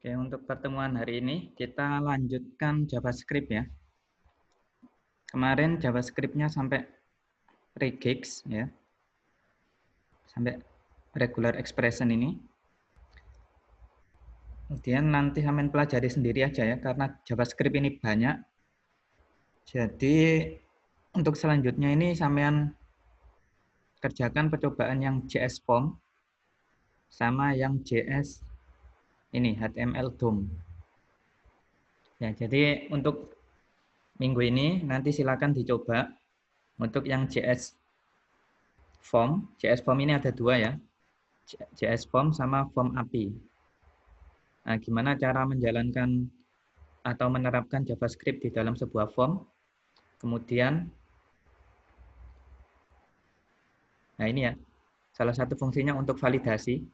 Oke, untuk pertemuan hari ini kita lanjutkan JavaScript ya. Kemarin JavaScript-nya sampai regex ya. Sampai regular expression ini. Kemudian nanti sampean pelajari sendiri aja ya karena JavaScript ini banyak. Jadi untuk selanjutnya ini sampean kerjakan percobaan yang JS Form sama yang JS ini HTML DOM. Ya, jadi untuk minggu ini nanti silakan dicoba untuk yang JS Form. JS Form ini ada dua ya, JS Form sama Form API. Nah, gimana cara menjalankan atau menerapkan JavaScript di dalam sebuah form. Kemudian, nah ini ya, salah satu fungsinya untuk validasi.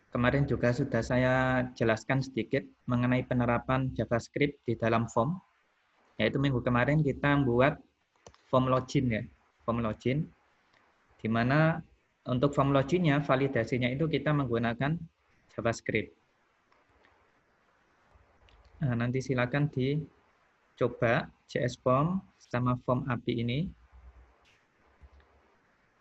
Kemarin juga sudah saya jelaskan sedikit mengenai penerapan JavaScript di dalam form. Yaitu minggu kemarin kita membuat form login ya, form login. Di mana untuk form loginnya, validasinya itu kita menggunakan JavaScript. Nah, nanti silakan dicoba JS Form sama Form API ini.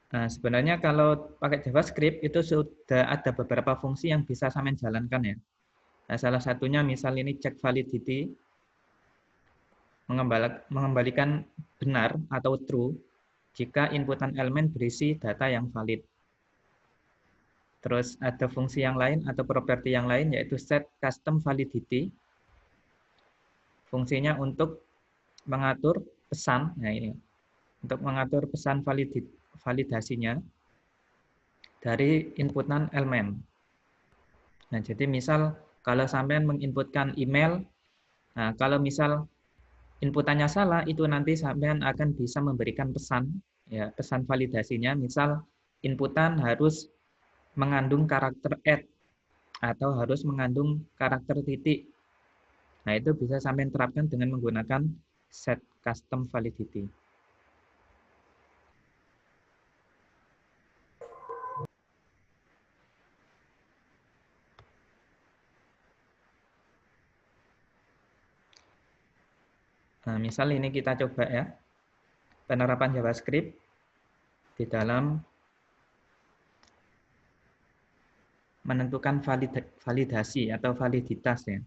Nah, sebenarnya kalau pakai JavaScript itu sudah ada beberapa fungsi yang bisa sampean jalankan ya. Nah, salah satunya misal ini check validity, mengembalikan benar atau true jika inputan elemen berisi data yang valid. Terus ada fungsi yang lain atau properti yang lain yaitu set custom validity. Fungsinya untuk mengatur pesan, nah ini, untuk mengatur pesan validasinya dari inputan elemen. Nah, jadi misal kalau sampean menginputkan email, nah kalau misal inputannya salah, itu nanti sampean akan bisa memberikan pesan, ya pesan validasinya. Misal inputan harus mengandung karakter @ atau harus mengandung karakter titik. Nah, itu bisa sampean terapkan dengan menggunakan set custom validity. Nah, misal ini kita coba ya, penerapan JavaScript di dalam menentukan validasi atau validitas ya.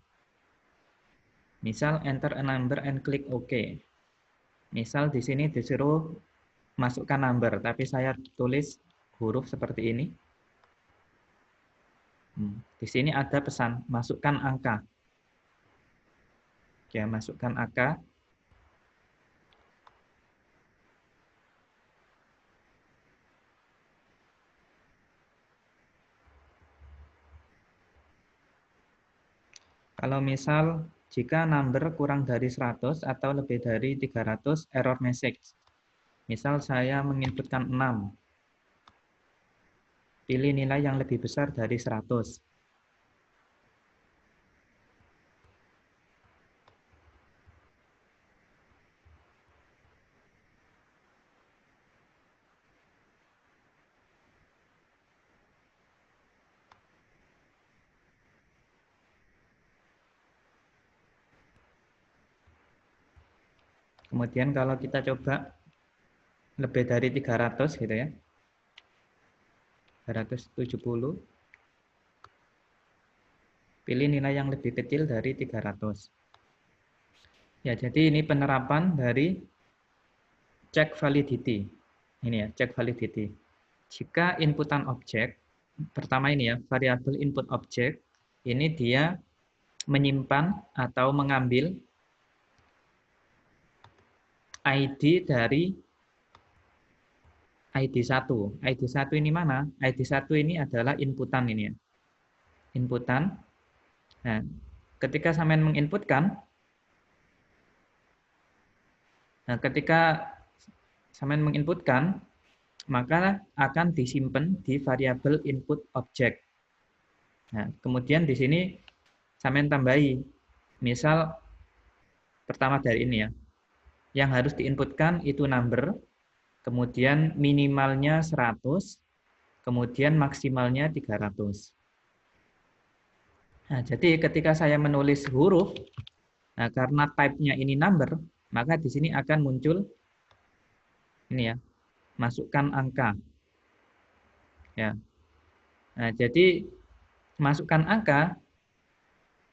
Misal enter a number and click OK. Misal di sini disuruh masukkan number, tapi saya tulis huruf seperti ini. Di sini ada pesan, masukkan angka. Ya, masukkan angka. Kalau misal jika number kurang dari 100 atau lebih dari 300, error message. Misal saya menginputkan 6. Pilih nilai yang lebih besar dari 100. Kemudian kalau kita coba lebih dari 300 gitu ya. 370. Pilih nilai yang lebih kecil dari 300. Ya, jadi ini penerapan dari check validity. Ini ya, check validity. Jika inputan objek, pertama ini ya, variabel input objek, ini dia menyimpan atau mengambil ID dari ID1. ID1 ini mana? ID1 ini adalah inputan ini ya. Inputan. Nah, ketika sampean menginputkan, maka akan disimpan di variabel input object. Nah, kemudian di sini sampean tambahi, misal pertama dari ini ya, yang harus diinputkan itu number, kemudian minimalnya 100, kemudian maksimalnya 300. Nah, jadi ketika saya menulis huruf, nah karena type-nya ini number, maka di sini akan muncul ini ya, masukkan angka. Ya. Nah, jadi masukkan angka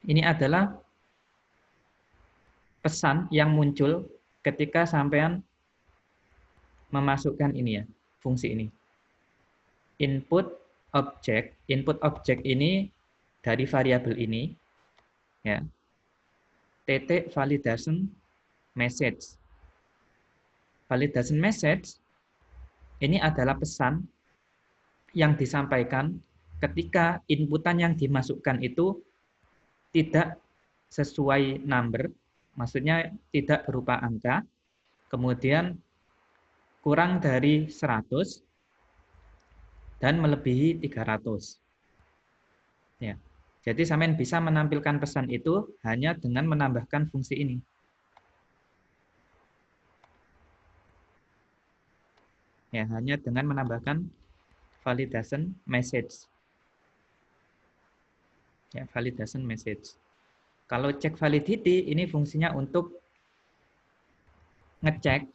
ini adalah pesan yang muncul ketika sampean memasukkan ini ya, fungsi ini. Input object ini dari variabel ini ya. Titik validation message. Validation message ini adalah pesan yang disampaikan ketika inputan yang dimasukkan itu tidak sesuai number, maksudnya tidak berupa angka, kemudian kurang dari 100 dan melebihi 300. Ya. Jadi sampean bisa menampilkan pesan itu hanya dengan menambahkan fungsi ini. Ya, hanya dengan menambahkan validation message. Ya, validation message. Kalau check validity ini fungsinya untuk ngecek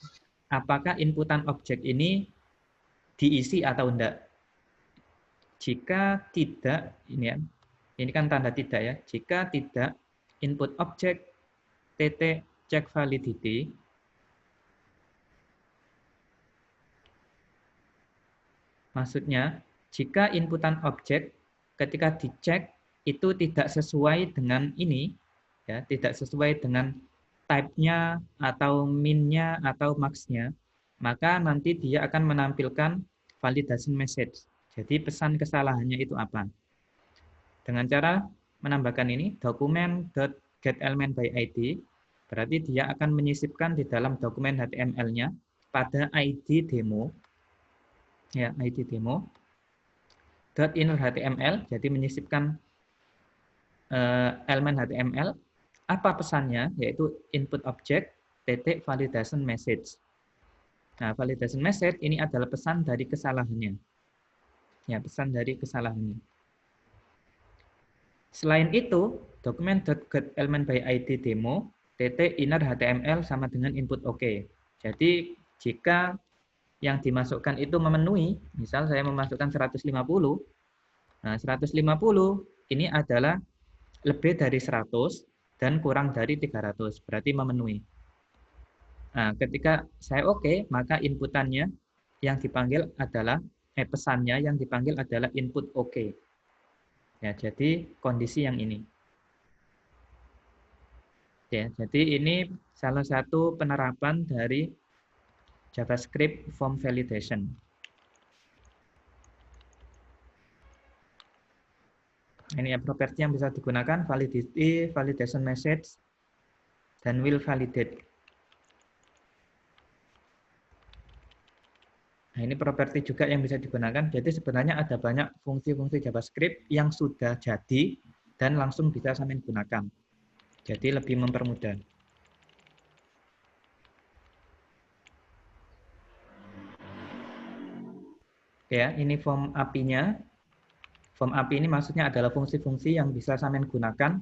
apakah inputan objek ini diisi atau enggak. Jika tidak, ini kan tanda tidak ya. Jika tidak, input objek titik check validity maksudnya jika inputan objek ketika dicek itu tidak sesuai dengan ini ya, tidak sesuai dengan type-nya atau min-nya atau max-nya, maka nanti dia akan menampilkan validation message. Jadi pesan kesalahannya itu apa? Dengan cara menambahkan ini document.getElementById, berarti dia akan menyisipkan di dalam dokumen HTML-nya pada ID demo, ya ID demo, .inner.html, jadi menyisipkan elemen HTML. Apa pesannya? Yaitu input object titik validation message. Nah, validation message ini adalah pesan dari kesalahannya. Ya, pesan dari kesalahannya. Selain itu, document.getElementById demo inner HTML sama dengan input OK. Jadi, jika yang dimasukkan itu memenuhi, misal saya memasukkan 150, nah 150 ini adalah lebih dari 100 dan kurang dari 300, berarti memenuhi. Nah, ketika saya OK, maka inputannya yang dipanggil adalah, pesannya yang dipanggil adalah input OK. Ya, jadi kondisi yang ini. Ya, jadi ini salah satu penerapan dari JavaScript form validation. Ini ya properti yang bisa digunakan, validity, validation message, dan will validate. Nah, ini properti juga yang bisa digunakan. Jadi sebenarnya ada banyak fungsi-fungsi JavaScript yang sudah jadi dan langsung bisa sampai gunakan. Jadi lebih mempermudah. Ya, ini form API-nya. Form API ini maksudnya adalah fungsi-fungsi yang bisa sampean gunakan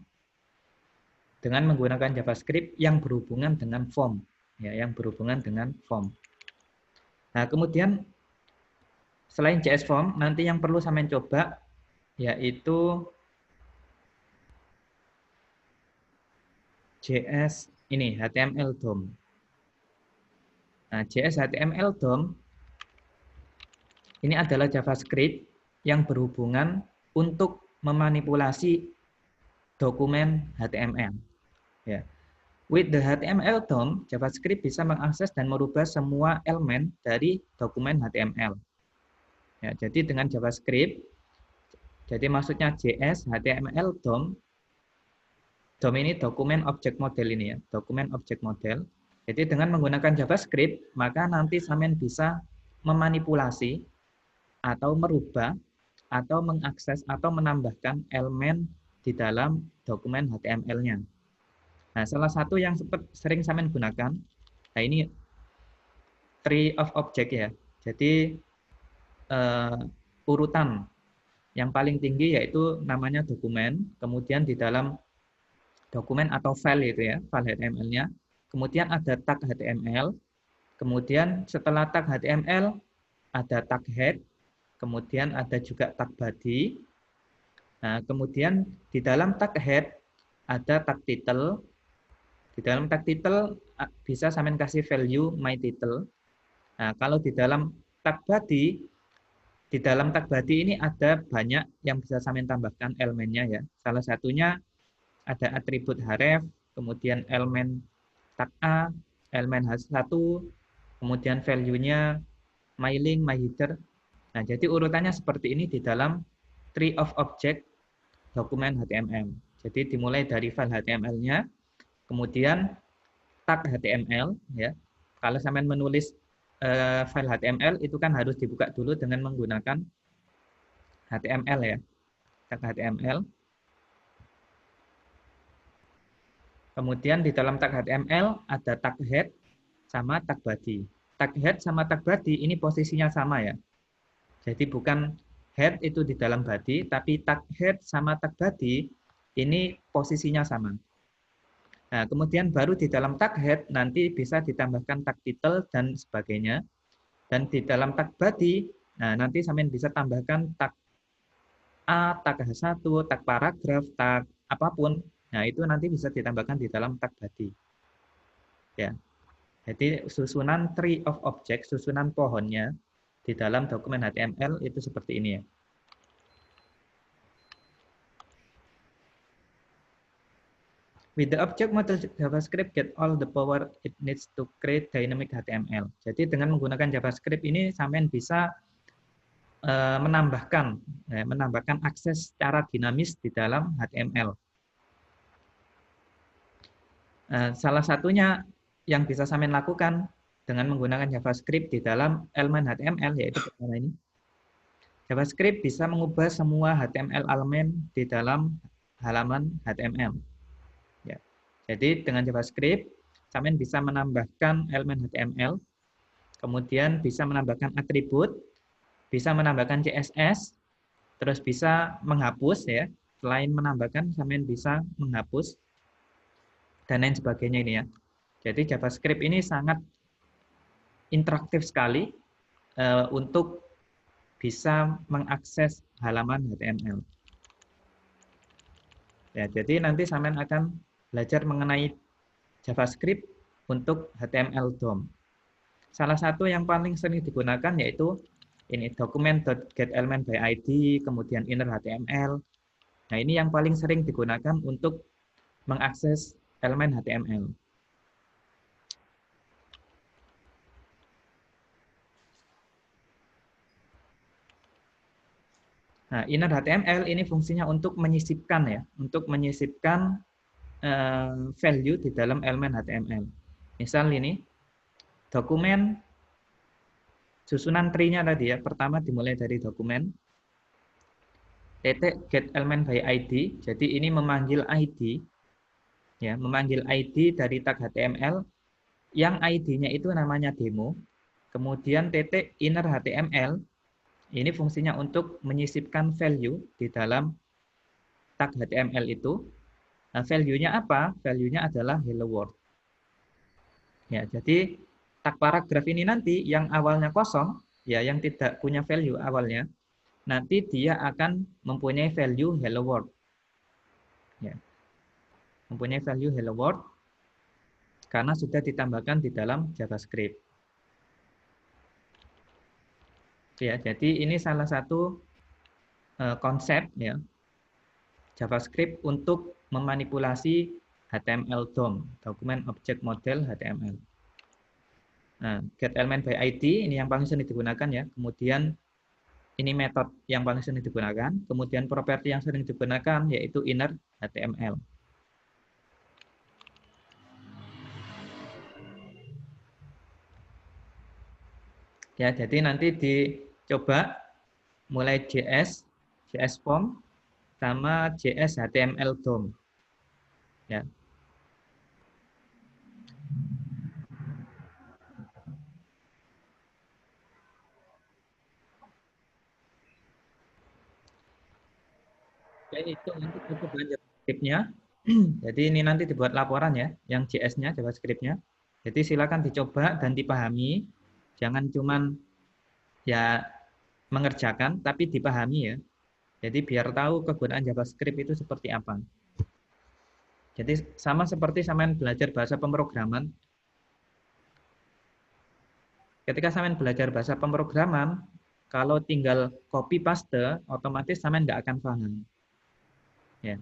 dengan menggunakan JavaScript yang berhubungan dengan form, ya, yang berhubungan dengan form. Nah, kemudian selain JS Form, nanti yang perlu sampean coba yaitu JS ini HTML DOM. Nah, JS HTML DOM ini adalah JavaScript yang berhubungan untuk memanipulasi dokumen HTML. Ya. With the HTML DOM, JavaScript bisa mengakses dan merubah semua elemen dari dokumen HTML. Ya, jadi dengan JavaScript, jadi maksudnya JS HTML DOM, DOM ini dokumen object model ini ya, dokumen object model. Jadi dengan menggunakan JavaScript, maka nanti sampean bisa memanipulasi atau merubah atau mengakses atau menambahkan elemen di dalam dokumen HTML-nya. Nah, salah satu yang sering sampean gunakan, nah ini tree of object ya. Jadi urutan Yang paling tinggi yaitu namanya dokumen, kemudian di dalam dokumen atau file itu ya, file HTML-nya. Kemudian ada tag HTML, kemudian setelah tag HTML ada tag head, kemudian ada juga tag body. Nah, kemudian di dalam tag head ada tag title. Di dalam tag title bisa sampean kasih value my title. Nah, kalau di dalam tag body, di dalam tag body ini ada banyak yang bisa sampean tambahkan elemennya ya. Salah satunya ada atribut href, kemudian elemen tag A, elemen h1, kemudian value-nya my link, my header. Nah, jadi urutannya seperti ini di dalam tree of object dokumen HTML. Jadi dimulai dari file HTML-nya, kemudian tag HTML ya. Kalau sampean menulis file HTML itu kan harus dibuka dulu dengan menggunakan HTML ya. Tag HTML. Kemudian di dalam tag HTML ada tag head sama tag body. Tag head sama tag body ini posisinya sama ya. Jadi bukan head itu di dalam body, tapi tag head sama tag body ini posisinya sama. Nah, kemudian baru di dalam tag head nanti bisa ditambahkan tag title dan sebagainya. Dan di dalam tag body, nah nanti sampean bisa tambahkan tag A, tag H1, tag paragraf, tag apapun. Nah, itu nanti bisa ditambahkan di dalam tag body. Ya. Jadi susunan tree of object, susunan pohonnya di dalam dokumen HTML itu seperti ini ya. With the object model JavaScript get all the power it needs to create dynamic HTML. Jadi dengan menggunakan JavaScript ini sampean bisa menambahkan akses secara dinamis di dalam HTML. Salah satunya yang bisa sampean lakukan dengan menggunakan JavaScript di dalam elemen HTML yaitu pertama ini. JavaScript bisa mengubah semua HTML elemen di dalam halaman HTML. Ya. Jadi dengan JavaScript, sampean bisa menambahkan elemen HTML, kemudian bisa menambahkan atribut, bisa menambahkan CSS, terus bisa menghapus ya. Selain menambahkan, sampean bisa menghapus dan lain sebagainya ini ya. Jadi JavaScript ini sangat interaktif sekali untuk bisa mengakses halaman HTML. Ya, jadi nanti sampean akan belajar mengenai JavaScript untuk HTML DOM. Salah satu yang paling sering digunakan yaitu ini document.getElementById, kemudian inner HTML. Nah, ini yang paling sering digunakan untuk mengakses elemen HTML. Nah, inner HTML ini fungsinya untuk menyisipkan ya, untuk menyisipkan value di dalam elemen HTML. Misal ini dokumen susunan tree-nya tadi ya, pertama dimulai dari dokumen titik get element by ID. Jadi ini memanggil ID ya, memanggil ID dari tag HTML yang ID-nya itu namanya demo. Kemudian titik inner HTML ini fungsinya untuk menyisipkan value di dalam tag HTML itu. Nah, value-nya apa? Value-nya adalah hello world. Ya, jadi tag paragraf ini nanti yang awalnya kosong, ya yang tidak punya value awalnya, nanti dia akan mempunyai value hello world. Ya. Mempunyai value hello world karena sudah ditambahkan di dalam JavaScript. Ya, jadi ini salah satu konsep ya JavaScript untuk memanipulasi HTML DOM, Document Object Model HTML. Nah, get element by ID ini yang paling sering digunakan ya. Kemudian ini metode yang paling sering digunakan. Kemudian properti yang sering digunakan yaitu inner HTML. Ya, jadi nanti dicoba mulai JS Form sama JS HTML DOM. Ya. Itu untuk percobaan JavaScript-nya. Jadi ini nanti dibuat laporan ya, yang JS-nya, JavaScript-nya. Jadi silakan dicoba dan dipahami. Jangan cuman ya mengerjakan, tapi dipahami ya. Jadi biar tahu kegunaan JavaScript itu seperti apa. Jadi sama seperti sampean belajar bahasa pemrograman. Ketika sampean belajar bahasa pemrograman, kalau tinggal copy paste, otomatis sampean nggak akan paham. Ya,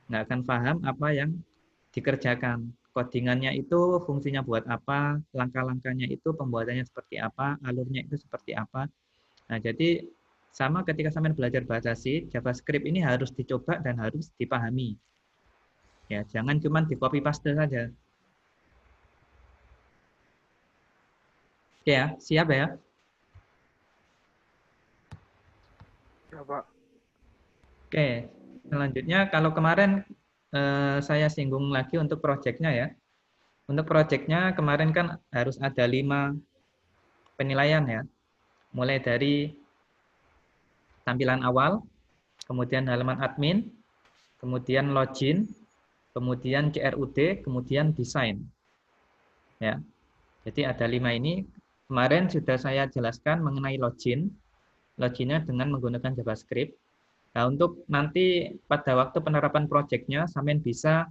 nggak akan paham apa yang dikerjakan. Codingannya itu fungsinya buat apa, langkah-langkahnya itu pembuatannya seperti apa, alurnya itu seperti apa. Nah, jadi sama ketika sampean belajar bahasa C, JavaScript ini harus dicoba dan harus dipahami. Ya, jangan cuma di copy paste saja. Oke ya, siap ya? Ya, Pak. Oke, selanjutnya kalau kemarin saya singgung lagi untuk proyeknya ya. Untuk proyeknya kemarin kan harus ada 5 penilaian ya. Mulai dari tampilan awal, kemudian halaman admin, kemudian login, kemudian CRUD, kemudian desain. Ya, jadi ada 5 ini. Kemarin sudah saya jelaskan mengenai login. Loginnya dengan menggunakan JavaScript. Nah, untuk nanti pada waktu penerapan proyeknya, sampean bisa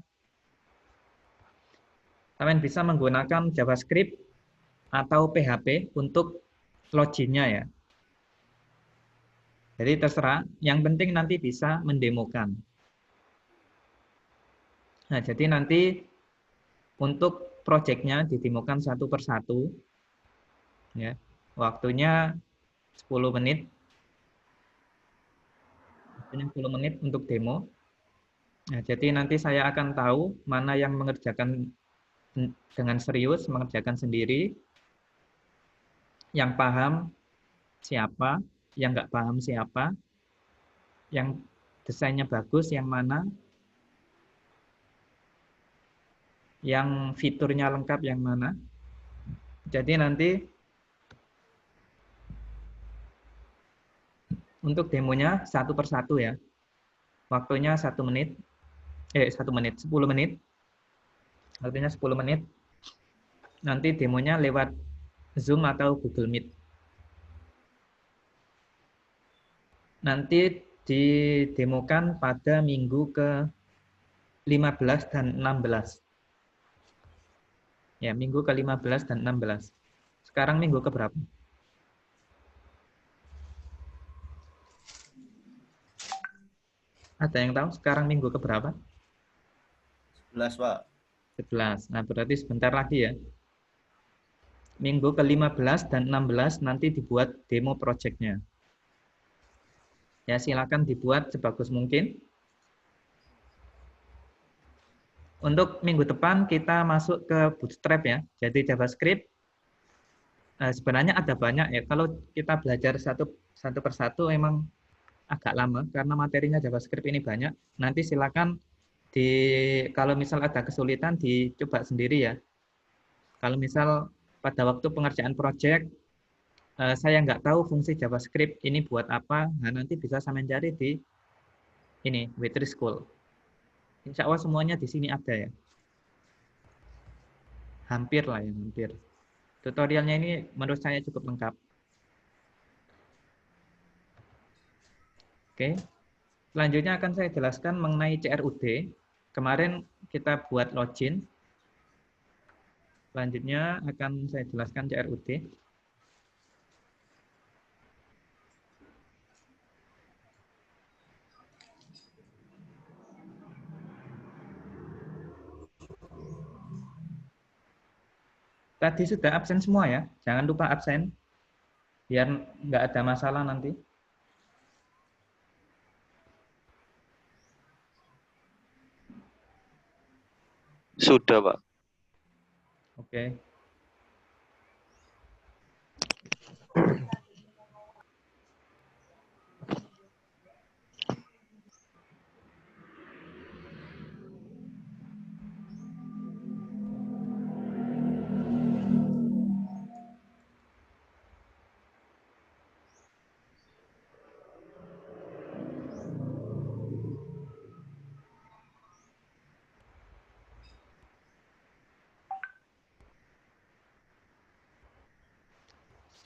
menggunakan JavaScript atau PHP untuk loginnya ya. Jadi terserah, yang penting nanti bisa mendemokan. Nah, jadi nanti untuk proyeknya didemokan satu persatu, ya. Waktunya 10 menit, 10 menit untuk demo. Nah, jadi nanti saya akan tahu mana yang mengerjakan dengan serius, mengerjakan sendiri, yang paham siapa, yang nggak paham siapa, yang desainnya bagus yang mana, yang fiturnya lengkap yang mana. Jadi nanti untuk demonya satu persatu ya. Waktunya 1 menit, 1 menit, 10 menit. Waktunya 10 menit. Nanti demonya lewat Zoom atau Google Meet. Nanti didemokan pada minggu ke-15 dan 16. Ya, minggu ke-15 dan 16. Sekarang minggu ke berapa? Ada yang tahu sekarang minggu ke berapa? 11, Pak. 11. Nah, berarti sebentar lagi ya. Minggu ke-15 dan 16 nanti dibuat demo project-nya. Ya, silakan dibuat sebagus mungkin. Untuk minggu depan kita masuk ke Bootstrap ya. Jadi JavaScript sebenarnya ada banyak ya. Kalau kita belajar satu persatu emang agak lama karena materinya JavaScript ini banyak. Nanti silakan kalau misal ada kesulitan dicoba sendiri ya. Kalau misal pada waktu pengerjaan project saya nggak tahu fungsi JavaScript ini buat apa, nah nanti bisa saya mencari di ini Witri School. Insya Allah semuanya di sini ada ya. Hampir lah ya, hampir. Tutorialnya ini menurut saya cukup lengkap. Oke. Selanjutnya akan saya jelaskan mengenai CRUD. Kemarin kita buat login. Selanjutnya akan saya jelaskan CRUD. Tadi sudah absen semua ya. Jangan lupa absen. Biar nggak ada masalah nanti. Sudah, Pak. Oke.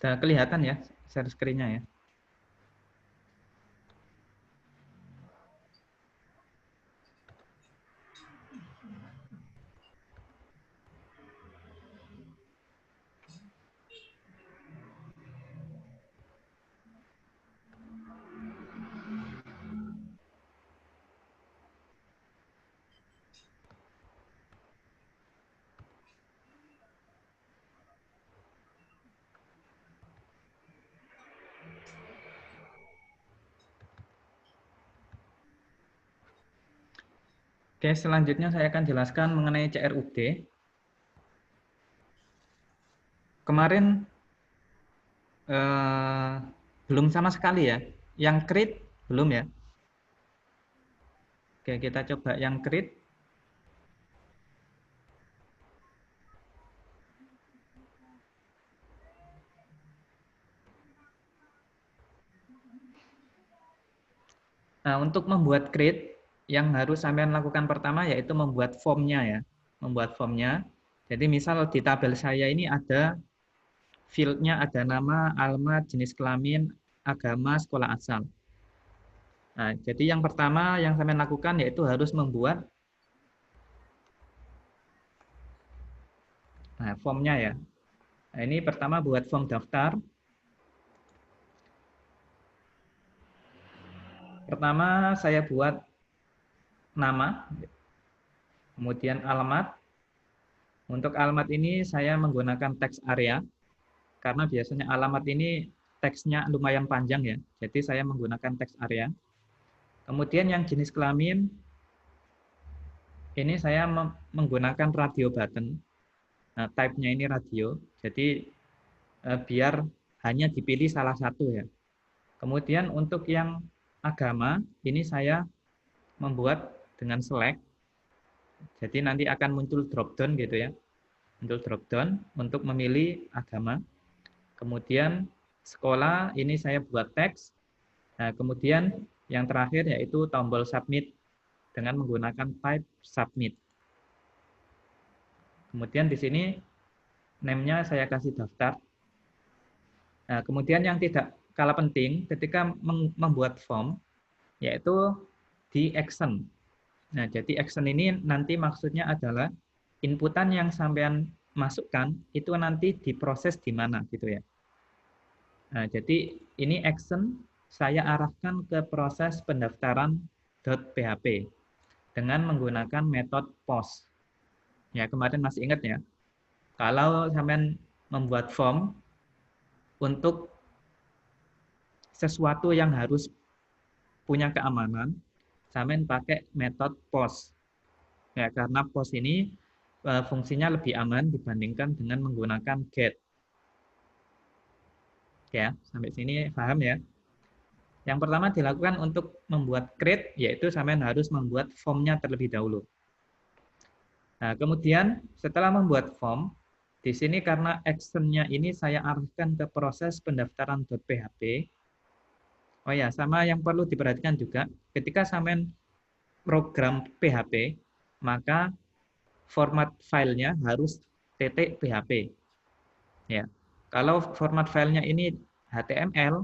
Sudah kelihatan ya share screen-nya ya. Oke, selanjutnya saya akan jelaskan mengenai CRUD. Kemarin belum sama sekali ya. Yang CRID belum ya. Oke, kita coba yang CRID. Nah, untuk membuat CRID, yang harus sampean lakukan pertama yaitu membuat formnya ya. Membuat formnya. Jadi misal di tabel saya ini ada field-nya, ada nama, alamat, jenis kelamin, agama, sekolah asal. Nah, jadi yang pertama yang sampean lakukan yaitu harus membuat formnya ya. Nah, ini pertama buat form daftar. Pertama saya buat nama, kemudian alamat. Untuk alamat ini saya menggunakan teks area, karena biasanya alamat ini teksnya lumayan panjang ya, jadi saya menggunakan teks area. Kemudian yang jenis kelamin, ini saya menggunakan radio button. Nah, type-nya ini radio, jadi biar hanya dipilih salah satu ya. Kemudian untuk yang agama, ini saya membuat dengan select. Jadi nanti akan muncul drop down gitu ya. Muncul drop down untuk memilih agama. Kemudian sekolah, ini saya buat teks. Nah, kemudian yang terakhir yaitu tombol submit dengan menggunakan type submit. Kemudian di sini name-nya saya kasih daftar. Nah, kemudian yang tidak kalah penting ketika membuat form, yaitu di action. Nah, jadi action ini nanti maksudnya adalah inputan yang sampean masukkan itu nanti diproses di mana gitu ya. Nah, jadi ini action saya arahkan ke proses pendaftaran .php dengan menggunakan metode post. Ya, kemarin masih ingat ya. Kalau sampean membuat form untuk sesuatu yang harus punya keamanan, sampean pakai metode post. Ya, karena post ini fungsinya lebih aman dibandingkan dengan menggunakan get. Ya, sampai sini paham ya. Yang pertama dilakukan untuk membuat create, yaitu sampean harus membuat formnya terlebih dahulu. Nah, kemudian setelah membuat form, di sini karena action-nya ini saya arahkan ke proses pendaftaran .php. Oh ya, sama yang perlu diperhatikan juga, ketika sampean program PHP, maka format filenya harus .php. Ya. Kalau format filenya ini HTML,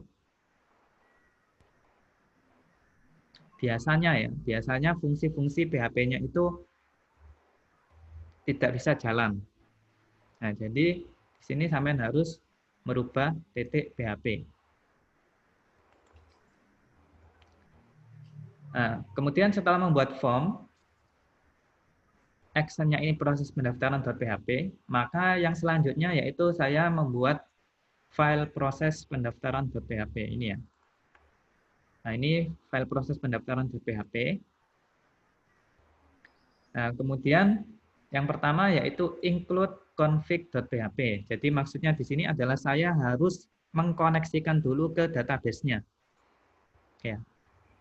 biasanya fungsi-fungsi PHP-nya itu tidak bisa jalan. Nah, jadi di sini sampean harus merubah .php. Nah, kemudian setelah membuat form, action-nya ini proses pendaftaran .php, maka yang selanjutnya yaitu saya membuat file proses pendaftaran .php ini ya. Nah, ini file proses pendaftaran .php. Nah, kemudian yang pertama yaitu include config.php. Jadi maksudnya di sini adalah saya harus mengkoneksikan dulu ke database-nya. Ya.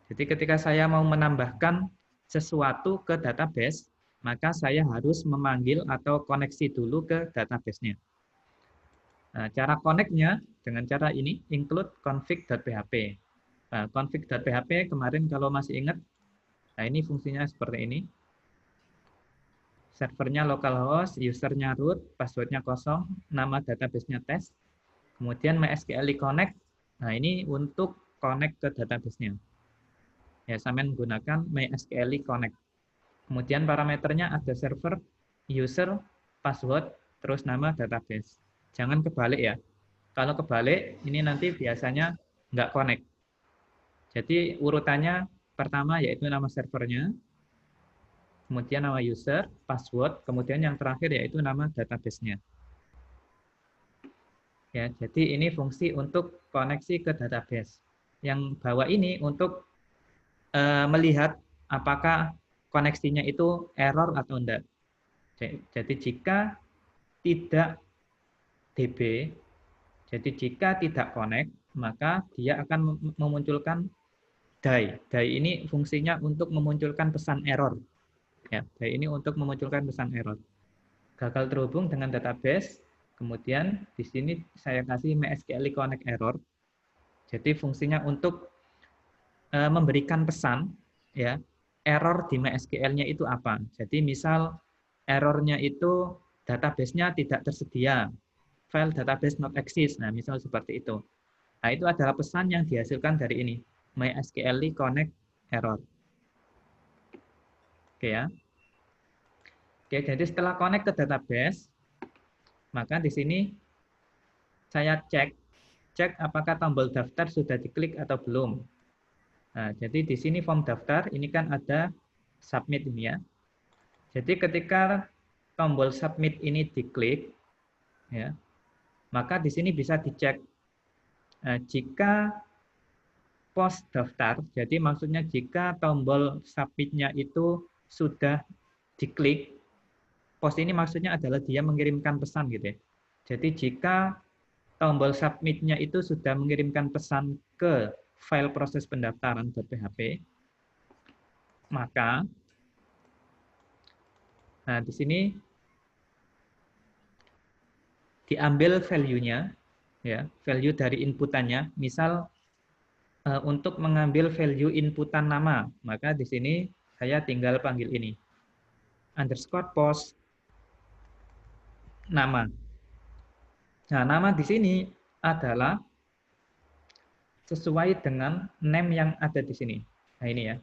Jadi ketika saya mau menambahkan sesuatu ke database, maka saya harus memanggil atau koneksi dulu ke database-nya. Nah, cara connect-nya dengan cara ini, include config.php. Nah, config.php kemarin kalau masih ingat, nah ini fungsinya seperti ini. Servernya localhost, usernya root, passwordnya kosong, nama database-nya test. Kemudian MySQL Connect, nah ini untuk connect ke database-nya. Ya, sampean menggunakan MySQL Connect. Kemudian parameternya ada server, user, password, terus nama database. Jangan kebalik ya. Kalau kebalik, ini nanti biasanya nggak connect. Jadi urutannya pertama yaitu nama servernya, kemudian nama user, password, kemudian yang terakhir yaitu nama database-nya. Ya, jadi ini fungsi untuk koneksi ke database. Yang bawah ini untuk melihat apakah koneksinya itu error atau enggak. Jadi jika tidak DB, jadi jika tidak connect, maka dia akan memunculkan die. Die ini fungsinya untuk memunculkan pesan error. Ya, die ini untuk memunculkan pesan error. Gagal terhubung dengan database. Kemudian di sini saya kasih MySQL Connect error. Jadi fungsinya untuk memberikan pesan, ya, error di MySQL-nya itu apa. Jadi misal errornya itu database-nya tidak tersedia, file database not exist. Nah, misal seperti itu. Nah, itu adalah pesan yang dihasilkan dari ini, MySQL Connect error. Oke ya. Oke, jadi setelah connect ke database, maka di sini saya cek apakah tombol daftar sudah diklik atau belum. Nah, jadi di sini form daftar, ini kan ada submit ini ya. Jadi ketika tombol submit ini diklik, ya, maka di sini bisa dicek jika post daftar, jadi maksudnya jika tombol submit-nya itu sudah diklik, post ini maksudnya adalah dia mengirimkan pesan gitu ya. Jadi jika tombol submit-nya itu sudah mengirimkan pesan ke file proses pendaftaran .php, maka nah di sini diambil value-nya, ya, value dari inputannya. Misal untuk mengambil value inputan nama, maka di sini saya tinggal panggil ini underscore post nama. Nah, nama di sini adalah sesuai dengan name yang ada di sini. Nah, ini ya.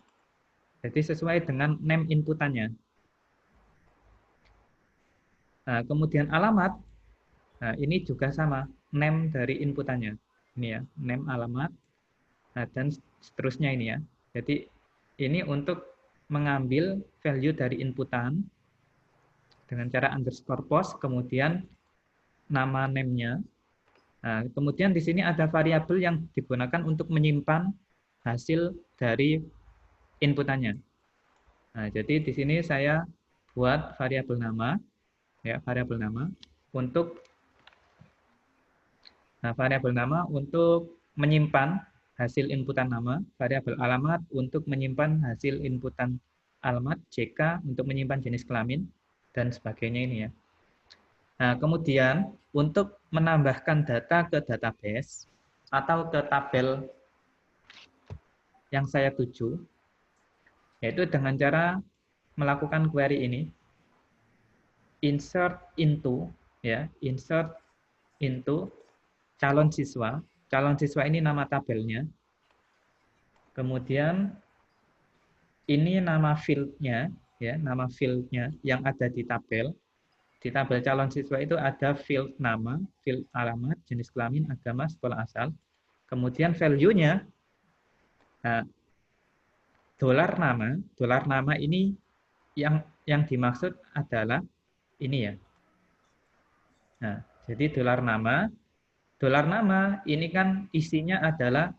Jadi sesuai dengan name inputannya. Nah, kemudian alamat, nah ini juga sama, name dari inputannya. Ini ya, name alamat. Nah, dan seterusnya ini ya. Jadi ini untuk mengambil value dari inputan dengan cara underscore post, kemudian nama name-nya. Nah, kemudian di sini ada variabel yang digunakan untuk menyimpan hasil dari inputannya. Nah, jadi di sini saya buat variabel nama, ya, variabel nama untuk variabel nama untuk menyimpan hasil inputan nama, variabel alamat untuk menyimpan hasil inputan alamat, JK untuk menyimpan jenis kelamin, dan sebagainya ini ya. Nah, kemudian untuk menambahkan data ke database atau ke tabel yang saya tuju, yaitu dengan cara melakukan query ini, insert into, ya, insert into calon siswa. Calon siswa ini nama tabelnya. Kemudian ini nama field-nya, ya, nama field-nya yang ada di tabel. Di tabel calon siswa itu ada field nama, field alamat, jenis kelamin, agama, sekolah asal. Kemudian value-nya, nah, dolar nama ini yang dimaksud adalah ini ya. Nah, jadi dolar nama ini kan isinya adalah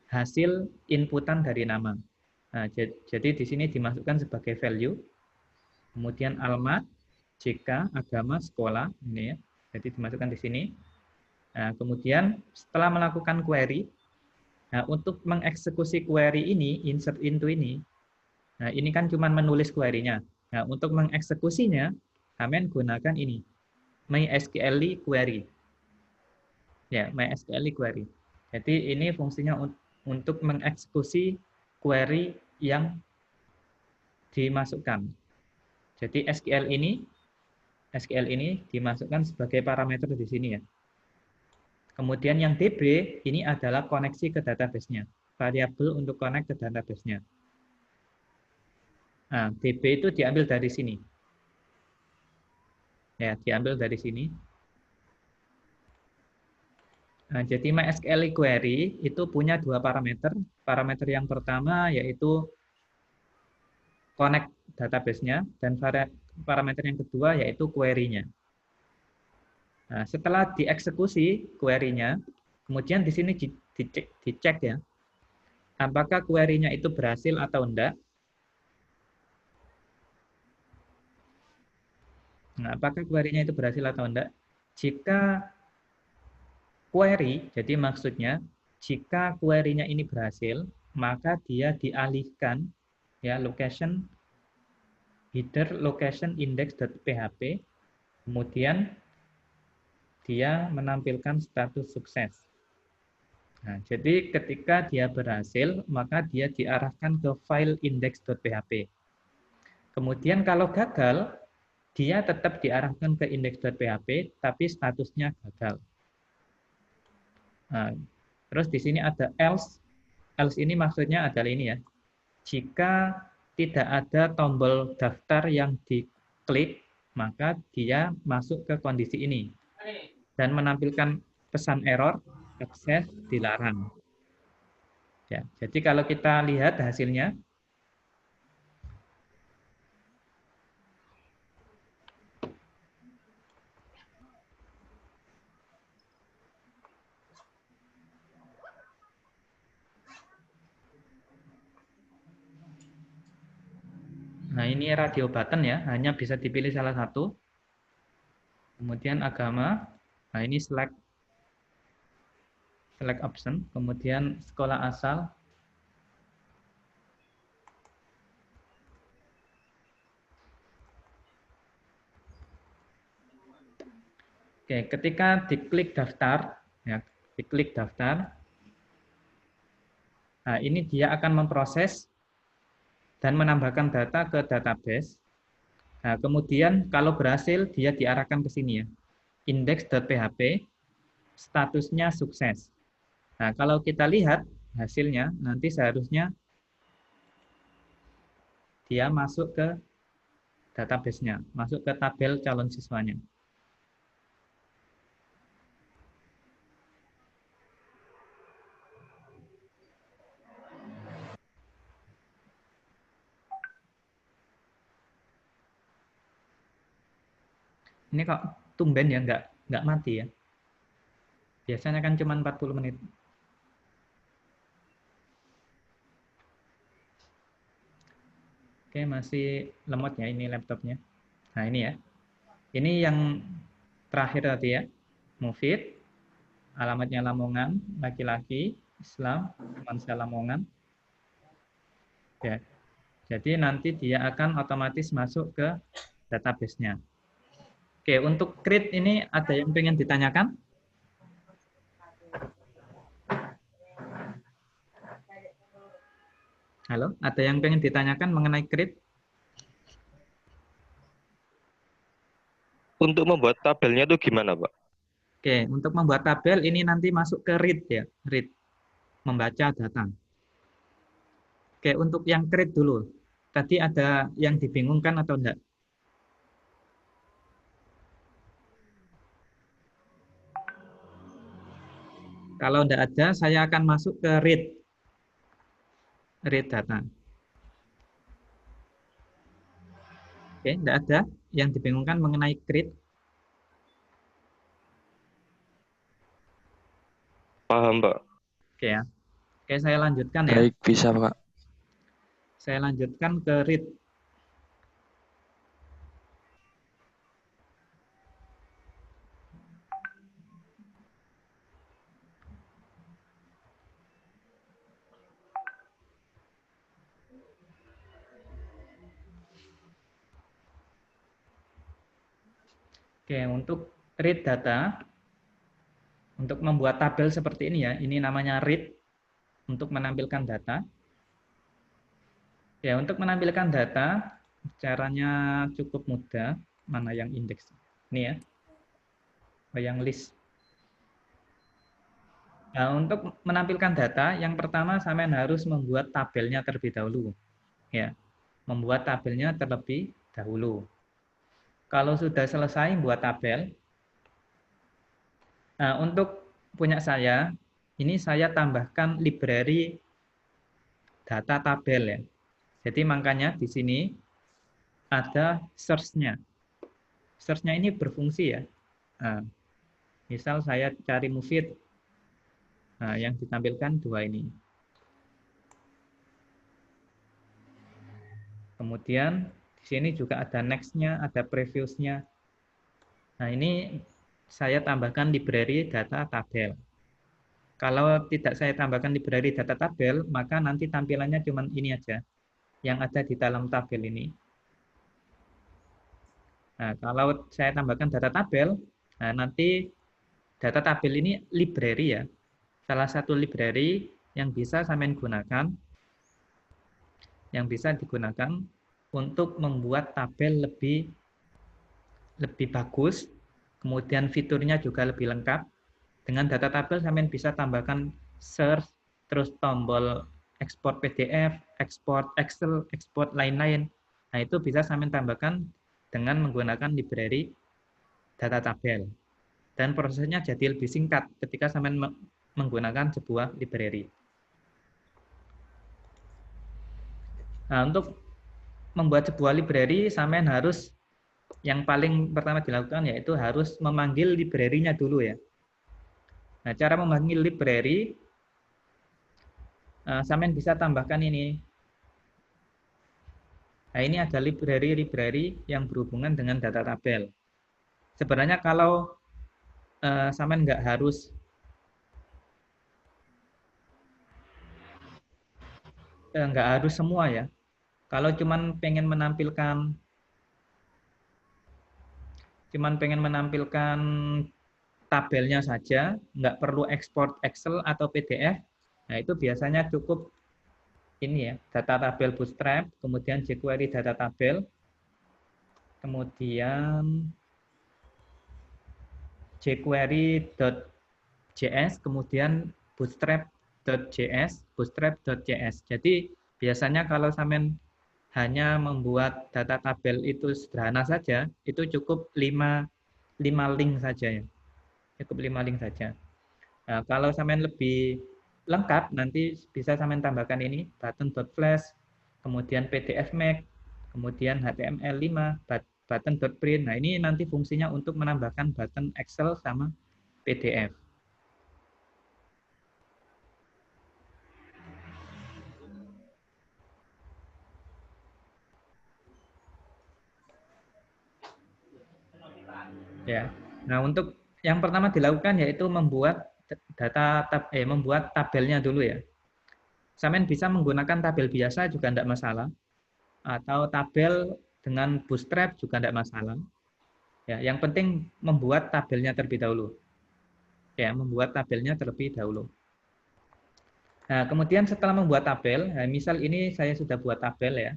hasil inputan dari nama. Nah, jadi di sini dimasukkan sebagai value. Kemudian alamat, JK, agama, sekolah, ini ya. Jadi dimasukkan di sini. Nah, kemudian setelah melakukan query, nah untuk mengeksekusi query ini, insert into ini, nah ini kan cuma menulis query-nya. Nah, untuk mengeksekusinya, kalian gunakan ini, MySQL query. Ya, MySQL query. Jadi ini fungsinya untuk mengeksekusi query yang dimasukkan. Jadi SQL ini dimasukkan sebagai parameter di sini ya. Kemudian yang DB ini adalah koneksi ke database-nya. Variabel untuk connect ke database-nya. Nah, DB itu diambil dari sini. Ya, diambil dari sini. Nah, jadi MySQL query itu punya dua parameter. Parameter yang pertama yaitu connect database-nya, dan parameter yang kedua yaitu query-nya. Nah, setelah dieksekusi query-nya, kemudian di sini dicek ya, apakah query-nya itu berhasil atau enggak. Nah, apakah query-nya itu berhasil atau enggak? Jika query, jadi maksudnya jika query-nya ini berhasil, maka dia dialihkan ya location header location index.php, kemudian dia menampilkan status sukses. Nah, jadi ketika dia berhasil, maka dia diarahkan ke file index.php. Kemudian kalau gagal, dia tetap diarahkan ke index.php, tapi statusnya gagal. Nah, terus di sini ada else. Else ini maksudnya adalah ini ya. Jika tidak ada tombol daftar yang diklik, maka dia masuk ke kondisi ini dan menampilkan pesan error, akses dilarang. Ya, jadi kalau kita lihat hasilnya, nah ini radio button ya, hanya bisa dipilih salah satu. Kemudian agama, nah ini select option, kemudian sekolah asal. Oke, ketika diklik daftar, ya, diklik daftar, nah ini dia akan memproses dan menambahkan data ke database. Nah, kemudian kalau berhasil, dia diarahkan ke sini ya, index.php, statusnya sukses. Nah, kalau kita lihat hasilnya, nanti seharusnya dia masuk ke database-nya, masuk ke tabel calon siswanya. Ini kok tumben ya, nggak mati ya. Biasanya kan cuma 40 menit. Oke, masih lemot ya ini laptopnya. Nah, ini ya. Ini yang terakhir tadi ya. Mufid, alamatnya Lamongan, laki-laki, Islam, Mansa Lamongan. Ya. Jadi nanti dia akan otomatis masuk ke database-nya. Oke, untuk create ini ada yang pengen ditanyakan? Halo, ada yang pengen ditanyakan mengenai create? Untuk membuat tabelnya itu gimana, Pak? Oke, untuk membuat tabel ini nanti masuk ke read ya, read, membaca data. Oke, untuk yang create dulu. Tadi ada yang dibingungkan atau enggak? Kalau enggak ada, saya akan masuk ke read. Read data. Oke, enggak ada yang dibingungkan mengenai create. Paham, Pak. Oke ya. Oke, saya lanjutkan ya. Baik, bisa Pak. Saya lanjutkan ke read. Oke, untuk read data, untuk membuat tabel seperti ini ya, ini namanya read, untuk menampilkan data. Ya, untuk menampilkan data, caranya cukup mudah. Mana yang indeks? Ini ya, yang list. Nah, untuk menampilkan data, yang pertama sampean harus membuat tabelnya terlebih dahulu. Ya, membuat tabelnya terlebih dahulu. Kalau sudah selesai buat tabel, nah untuk punya saya, ini saya tambahkan library data tabel ya. Jadi makanya di sini ada search-nya. Search-nya ini berfungsi ya. Nah, misal saya cari Mufid, nah, yang ditampilkan dua ini. Kemudian di sini juga ada next-nya, ada previous-nya. Nah, ini saya tambahkan library data tabel. Kalau tidak saya tambahkan library data tabel, maka nanti tampilannya cuma ini aja, yang ada di dalam tabel ini. Nah, kalau saya tambahkan data tabel, nah nanti data tabel ini library ya. Salah satu library yang bisa sampean gunakan, yang bisa digunakan untuk membuat tabel lebih bagus, kemudian fiturnya juga lebih lengkap. Dengan data tabel sampean bisa tambahkan search, terus tombol ekspor PDF, ekspor Excel, ekspor lain-lain. Nah, itu bisa sampean tambahkan dengan menggunakan library data tabel. Dan prosesnya jadi lebih singkat ketika sampean menggunakan sebuah library. Nah, untuk membuat sebuah library, sampean harus yang paling pertama dilakukan yaitu harus memanggil library-nya dulu ya. Nah, cara memanggil library, sampean bisa tambahkan ini. Nah, ini ada library-library yang berhubungan dengan data tabel. Sebenarnya kalau sampean nggak harus semua ya. Kalau cuman pengen menampilkan tabelnya saja, nggak perlu ekspor Excel atau PDF. Nah, itu biasanya cukup ini ya, data tabel Bootstrap, kemudian jQuery data tabel, kemudian jQuery.js, kemudian bootstrap.js. Jadi biasanya kalau sampean hanya membuat data tabel itu sederhana saja, itu cukup 5 link saja ya. Cukup 5 link saja. Nah, kalau sampean lebih lengkap, nanti bisa sampean tambahkan ini, button.flash, kemudian PDF-Max, kemudian HTML5, button.print. Nah, ini nanti fungsinya untuk menambahkan button Excel sama PDF. Ya. Nah, untuk yang pertama dilakukan yaitu membuat tabelnya dulu ya. Sampean bisa menggunakan tabel biasa juga tidak masalah, atau tabel dengan Bootstrap juga tidak masalah. Ya, yang penting membuat tabelnya terlebih dahulu. Ya, membuat tabelnya terlebih dahulu. Nah, kemudian setelah membuat tabel, nah misal ini saya sudah buat tabel ya.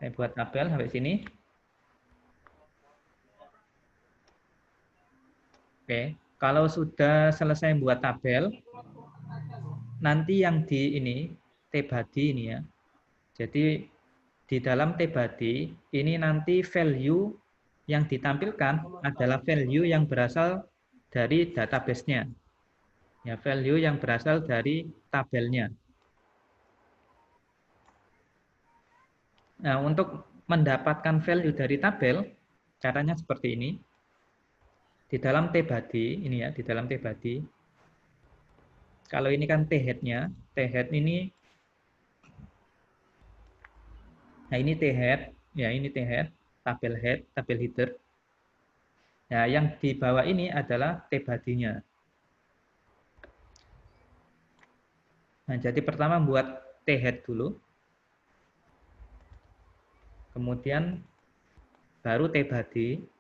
Saya buat tabel sampai sini. Oke, kalau sudah selesai membuat tabel, nanti yang di ini T-body ini ya. Jadi di dalam T-body ini nanti value yang ditampilkan adalah value yang berasal dari database-nya. Ya, value yang berasal dari tabelnya. Nah, untuk mendapatkan value dari tabel, caranya seperti ini. Di dalam T-body, ini ya, di dalam T-body. Kalau ini kan T-head-nya, T-head ini, nah ini T-head, ya ini T-head, tabel head, tabel header. Nah, yang di bawah ini adalah T-body-nya. Nah, jadi pertama buat T-head dulu. Kemudian baru T-body.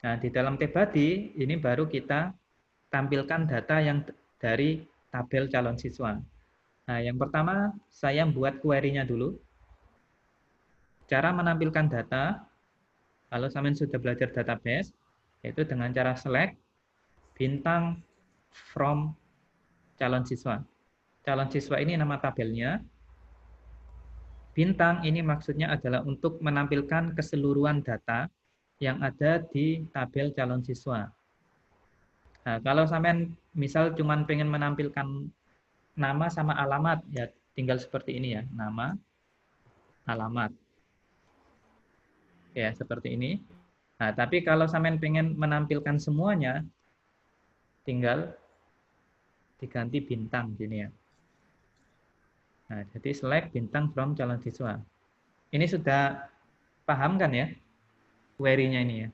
Nah, di dalam T-body ini baru kita tampilkan data yang dari tabel calon siswa. Nah, yang pertama saya buat query-nya dulu. Cara menampilkan data, kalau sampean sudah belajar database, yaitu dengan cara select bintang from calon siswa. Calon siswa ini nama tabelnya. Bintang ini maksudnya adalah untuk menampilkan keseluruhan data yang ada di tabel calon siswa. Nah, kalau sampean misal cuman pengen menampilkan nama sama alamat, ya tinggal seperti ini ya, nama, alamat. Ya, seperti ini. Nah, tapi kalau sampean pengen menampilkan semuanya, tinggal diganti bintang gini ya. Nah, jadi select bintang from calon siswa. Ini sudah paham kan ya query-nya ini ya.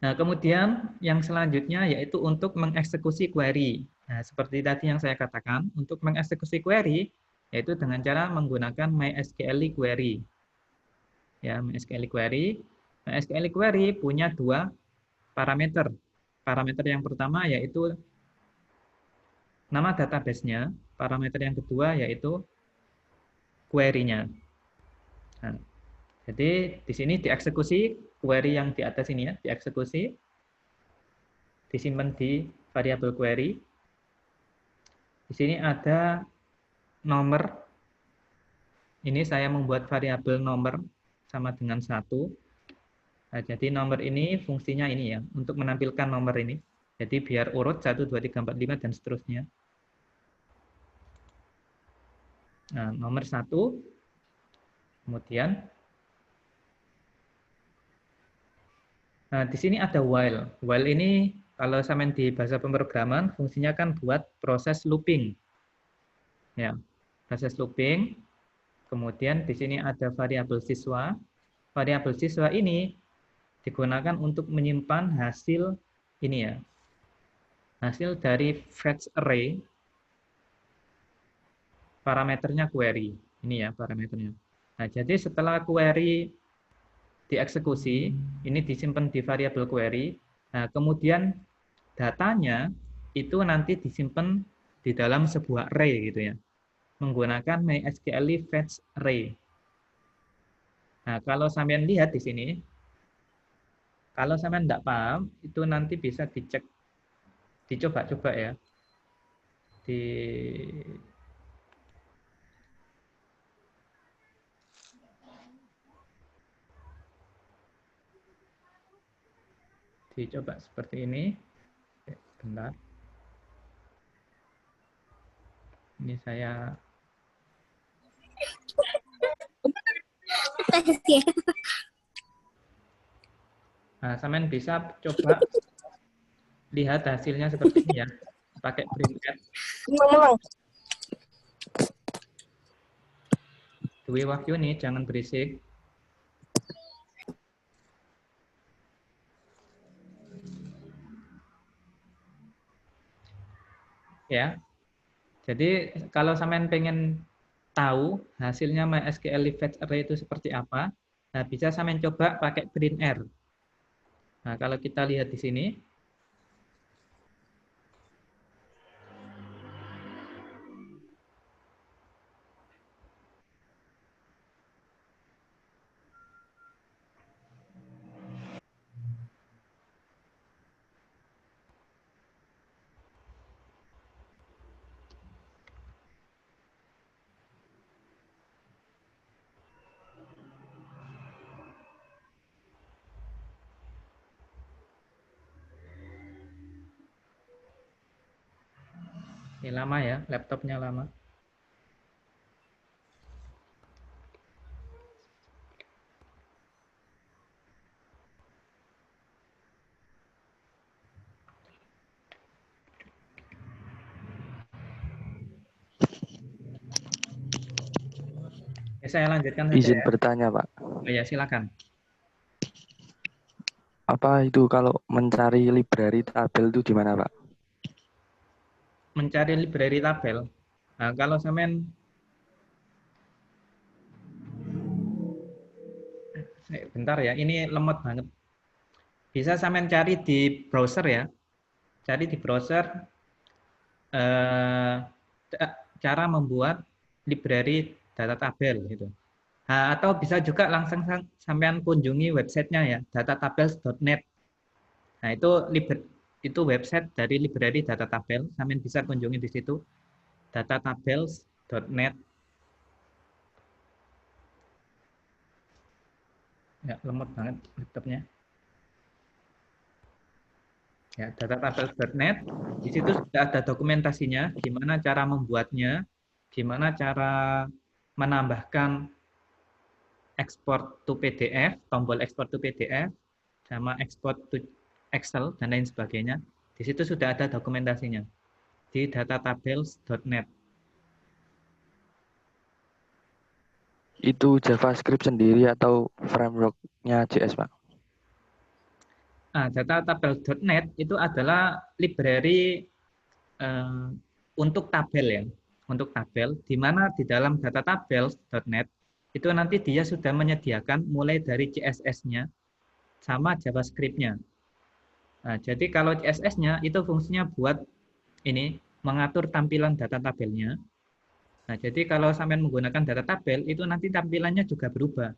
Nah, kemudian yang selanjutnya yaitu untuk mengeksekusi query. Nah, seperti tadi yang saya katakan, untuk mengeksekusi query yaitu dengan cara menggunakan MySQL query. Ya, MySQL query. MySQL query punya dua parameter. Parameter yang pertama yaitu nama database-nya. Parameter yang kedua yaitu query-nya. Nah, jadi di sini dieksekusi query yang di atas ini ya, dieksekusi, disimpan di variabel query. Di sini ada nomor. Ini saya membuat variabel nomor sama dengan 1. Nah, jadi nomor ini fungsinya ini ya, untuk menampilkan nomor ini. Jadi biar urut 1, 2, 3, 4, 5 dan seterusnya. Nah, nomor 1. Kemudian nah, di sini ada while. While ini kalau sampean di bahasa pemrograman fungsinya kan buat proses looping. Ya, proses looping. Kemudian di sini ada variabel siswa. Variabel siswa ini digunakan untuk menyimpan hasil ini ya. Hasil dari fetch array. Parameternya query. Ini ya parameternya. Nah, jadi setelah query dieksekusi, ini disimpan di variabel query. Nah, kemudian datanya itu nanti disimpan di dalam sebuah array gitu ya. Menggunakan MySQL fetch array. Nah, kalau sampean lihat di sini, kalau sampean tidak paham, itu nanti bisa dicek, dicoba-coba ya. Dicoba seperti ini. Bentar. Ini saya nah, sampean bisa coba lihat hasilnya seperti ini ya. Pakai printf. Dwi Wahyu nih, jangan berisik. Ya. Jadi kalau sampean pengen tahu hasilnya MySQL fetch array itu seperti apa, nah bisa sampean coba pakai printf. Nah, kalau kita lihat di sini, ini lama ya, laptopnya lama. Ya, saya lanjutkan saja Izin ya. bertanya, Pak. Oh, ya, silakan. Apa itu kalau mencari library tabel itu gimana, Pak? Mencari library tabel. Nah, kalau sampean bentar ya, ini lemot banget. Bisa sampean cari di browser ya. Cari di browser cara membuat library data tabel gitu. Nah, atau bisa juga langsung sampean kunjungi websitenya ya, datatabels.net. Nah, itu website dari library data tabel. Sampean bisa kunjungi di situ, datatabels.net. Ya, lemot banget laptopnya. Ya, datatabels.net. Di situ sudah ada dokumentasinya, gimana cara membuatnya, gimana cara menambahkan export to PDF, tombol export to PDF, sama export to Excel, dan lain sebagainya. Di situ sudah ada dokumentasinya di datatabels.net. Itu JavaScript sendiri atau framework-nya JS, Pak? Datatabels.net itu adalah library untuk tabel ya, untuk tabel, di mana di dalam datatabels.net itu nanti dia sudah menyediakan mulai dari CSS-nya sama JavaScript-nya. Nah, jadi kalau CSS-nya itu fungsinya buat ini mengatur tampilan data tabelnya. Nah, jadi kalau sampai menggunakan data tabel itu nanti tampilannya juga berubah.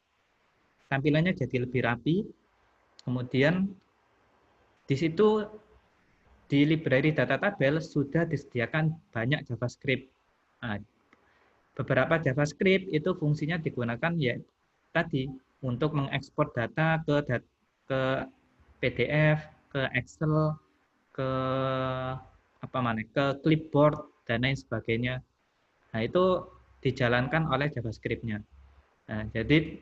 Tampilannya jadi lebih rapi. Kemudian di situ di library data tabel sudah disediakan banyak JavaScript. Nah, beberapa JavaScript itu fungsinya digunakan ya tadi untuk mengekspor data ke PDF, ke Excel, ke ke clipboard dan lain sebagainya. Nah, itu dijalankan oleh JavaScript-nya. Nah, jadi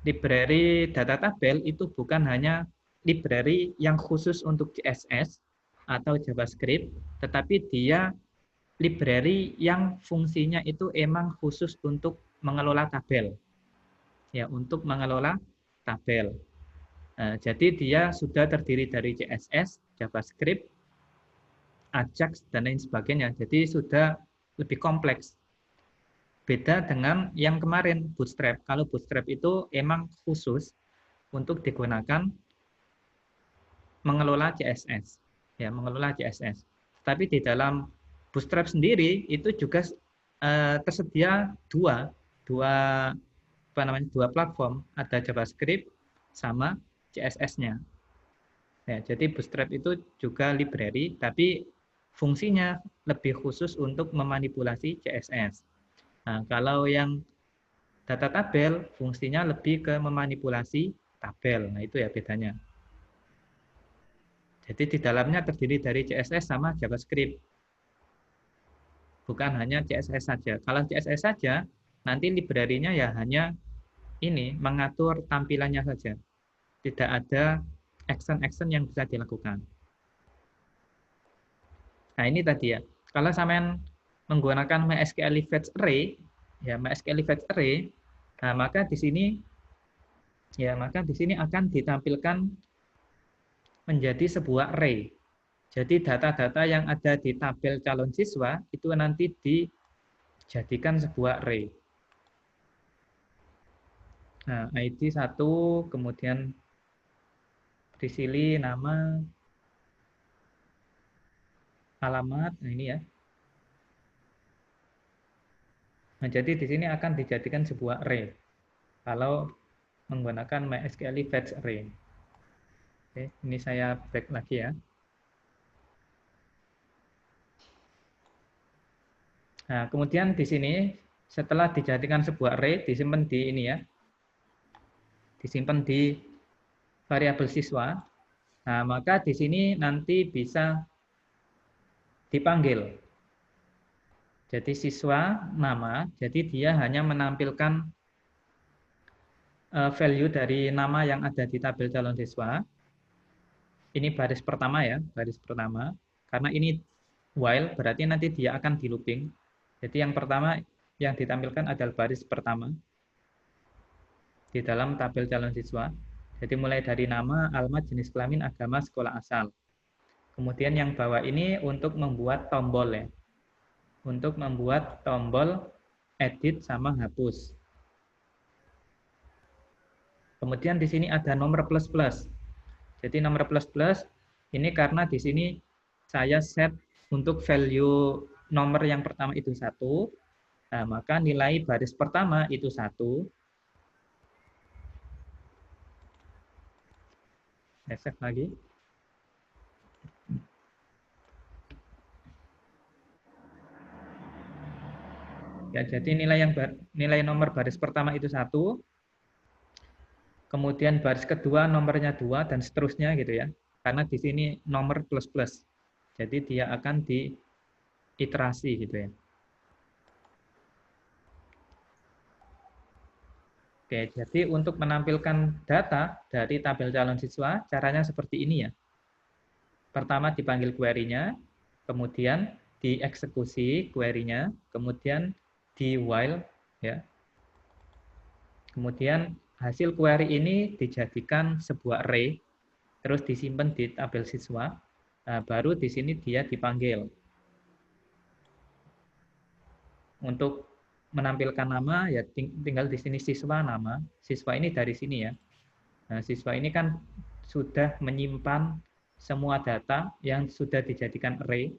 library data tabel itu bukan hanya library yang khusus untuk CSS atau JavaScript, tetapi dia library yang fungsinya itu emang khusus untuk mengelola tabel. Ya, untuk mengelola tabel. Nah, jadi dia sudah terdiri dari CSS, JavaScript, Ajax, dan lain sebagainya. Jadi sudah lebih kompleks. Beda dengan yang kemarin, Bootstrap. Kalau Bootstrap itu emang khusus untuk digunakan mengelola CSS. Ya, mengelola CSS. Tapi di dalam Bootstrap sendiri itu juga tersedia dua platform, ada JavaScript sama CSS-nya. Ya, jadi Bootstrap itu juga library, tapi fungsinya lebih khusus untuk memanipulasi CSS. Nah, kalau yang data tabel, fungsinya lebih ke memanipulasi tabel. Nah, itu ya bedanya. Jadi di dalamnya terdiri dari CSS sama JavaScript. Bukan hanya CSS saja. Kalau CSS saja, nanti library-nya ya hanya ini, mengatur tampilannya saja. Tidak ada action-action yang bisa dilakukan. Nah, ini tadi ya. Kalau sampean menggunakan MySQL Fetch Array, ya MySQL Fetch Array, nah maka di sini akan ditampilkan menjadi sebuah array. Jadi data-data yang ada di tabel calon siswa itu nanti dijadikan sebuah array. Nah, ID 1, kemudian domisili, nama, alamat, nah ini ya. Nah, jadi di sini akan dijadikan sebuah array kalau menggunakan MySQL Fetch Array. Oke, ini saya back lagi ya. Nah, kemudian di sini setelah dijadikan sebuah array, disimpan di ini ya. Disimpan di variabel siswa. Nah, maka di sini nanti bisa dipanggil. Jadi siswa nama, jadi dia hanya menampilkan value dari nama yang ada di tabel calon siswa. Ini baris pertama ya, baris pertama. Karena ini while, berarti nanti dia akan di looping. Jadi yang pertama yang ditampilkan adalah baris pertama di dalam tabel calon siswa. Jadi mulai dari nama, alamat, jenis kelamin, agama, sekolah asal. Kemudian yang bawah ini untuk membuat tombol ya. Untuk membuat tombol edit sama hapus. Kemudian di sini ada nomor plus-plus. Jadi nomor plus-plus ini karena di sini saya set untuk value nomor yang pertama itu 1. Nah, maka nilai baris pertama itu 1. Saya save lagi. Ya, jadi nilai nomor baris pertama itu 1, kemudian baris kedua nomornya 2 dan seterusnya gitu ya. Karena di sini nomor plus-plus. Jadi dia akan diiterasi gitu ya. Oke, jadi untuk menampilkan data dari tabel calon siswa, caranya seperti ini ya. Pertama dipanggil query-nya, kemudian dieksekusi query-nya, kemudian di while ya. Kemudian hasil query ini dijadikan sebuah array, terus disimpan di tabel siswa. Nah, baru di sini dia dipanggil. Untuk menampilkan nama ya tinggal di sini siswa nama. Siswa ini dari sini ya. Nah, siswa ini kan sudah menyimpan semua data yang sudah dijadikan array,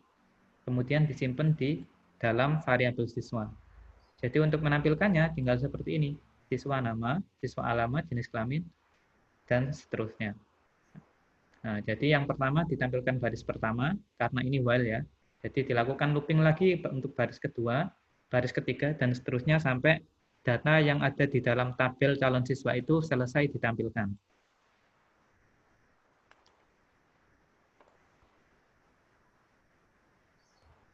kemudian disimpan di dalam variabel siswa. Jadi untuk menampilkannya tinggal seperti ini. Siswa nama, siswa alamat, jenis kelamin, dan seterusnya. Nah, jadi yang pertama ditampilkan baris pertama, karena ini while ya. Jadi dilakukan looping lagi untuk baris kedua, baris ketiga, dan seterusnya sampai data yang ada di dalam tabel calon siswa itu selesai ditampilkan.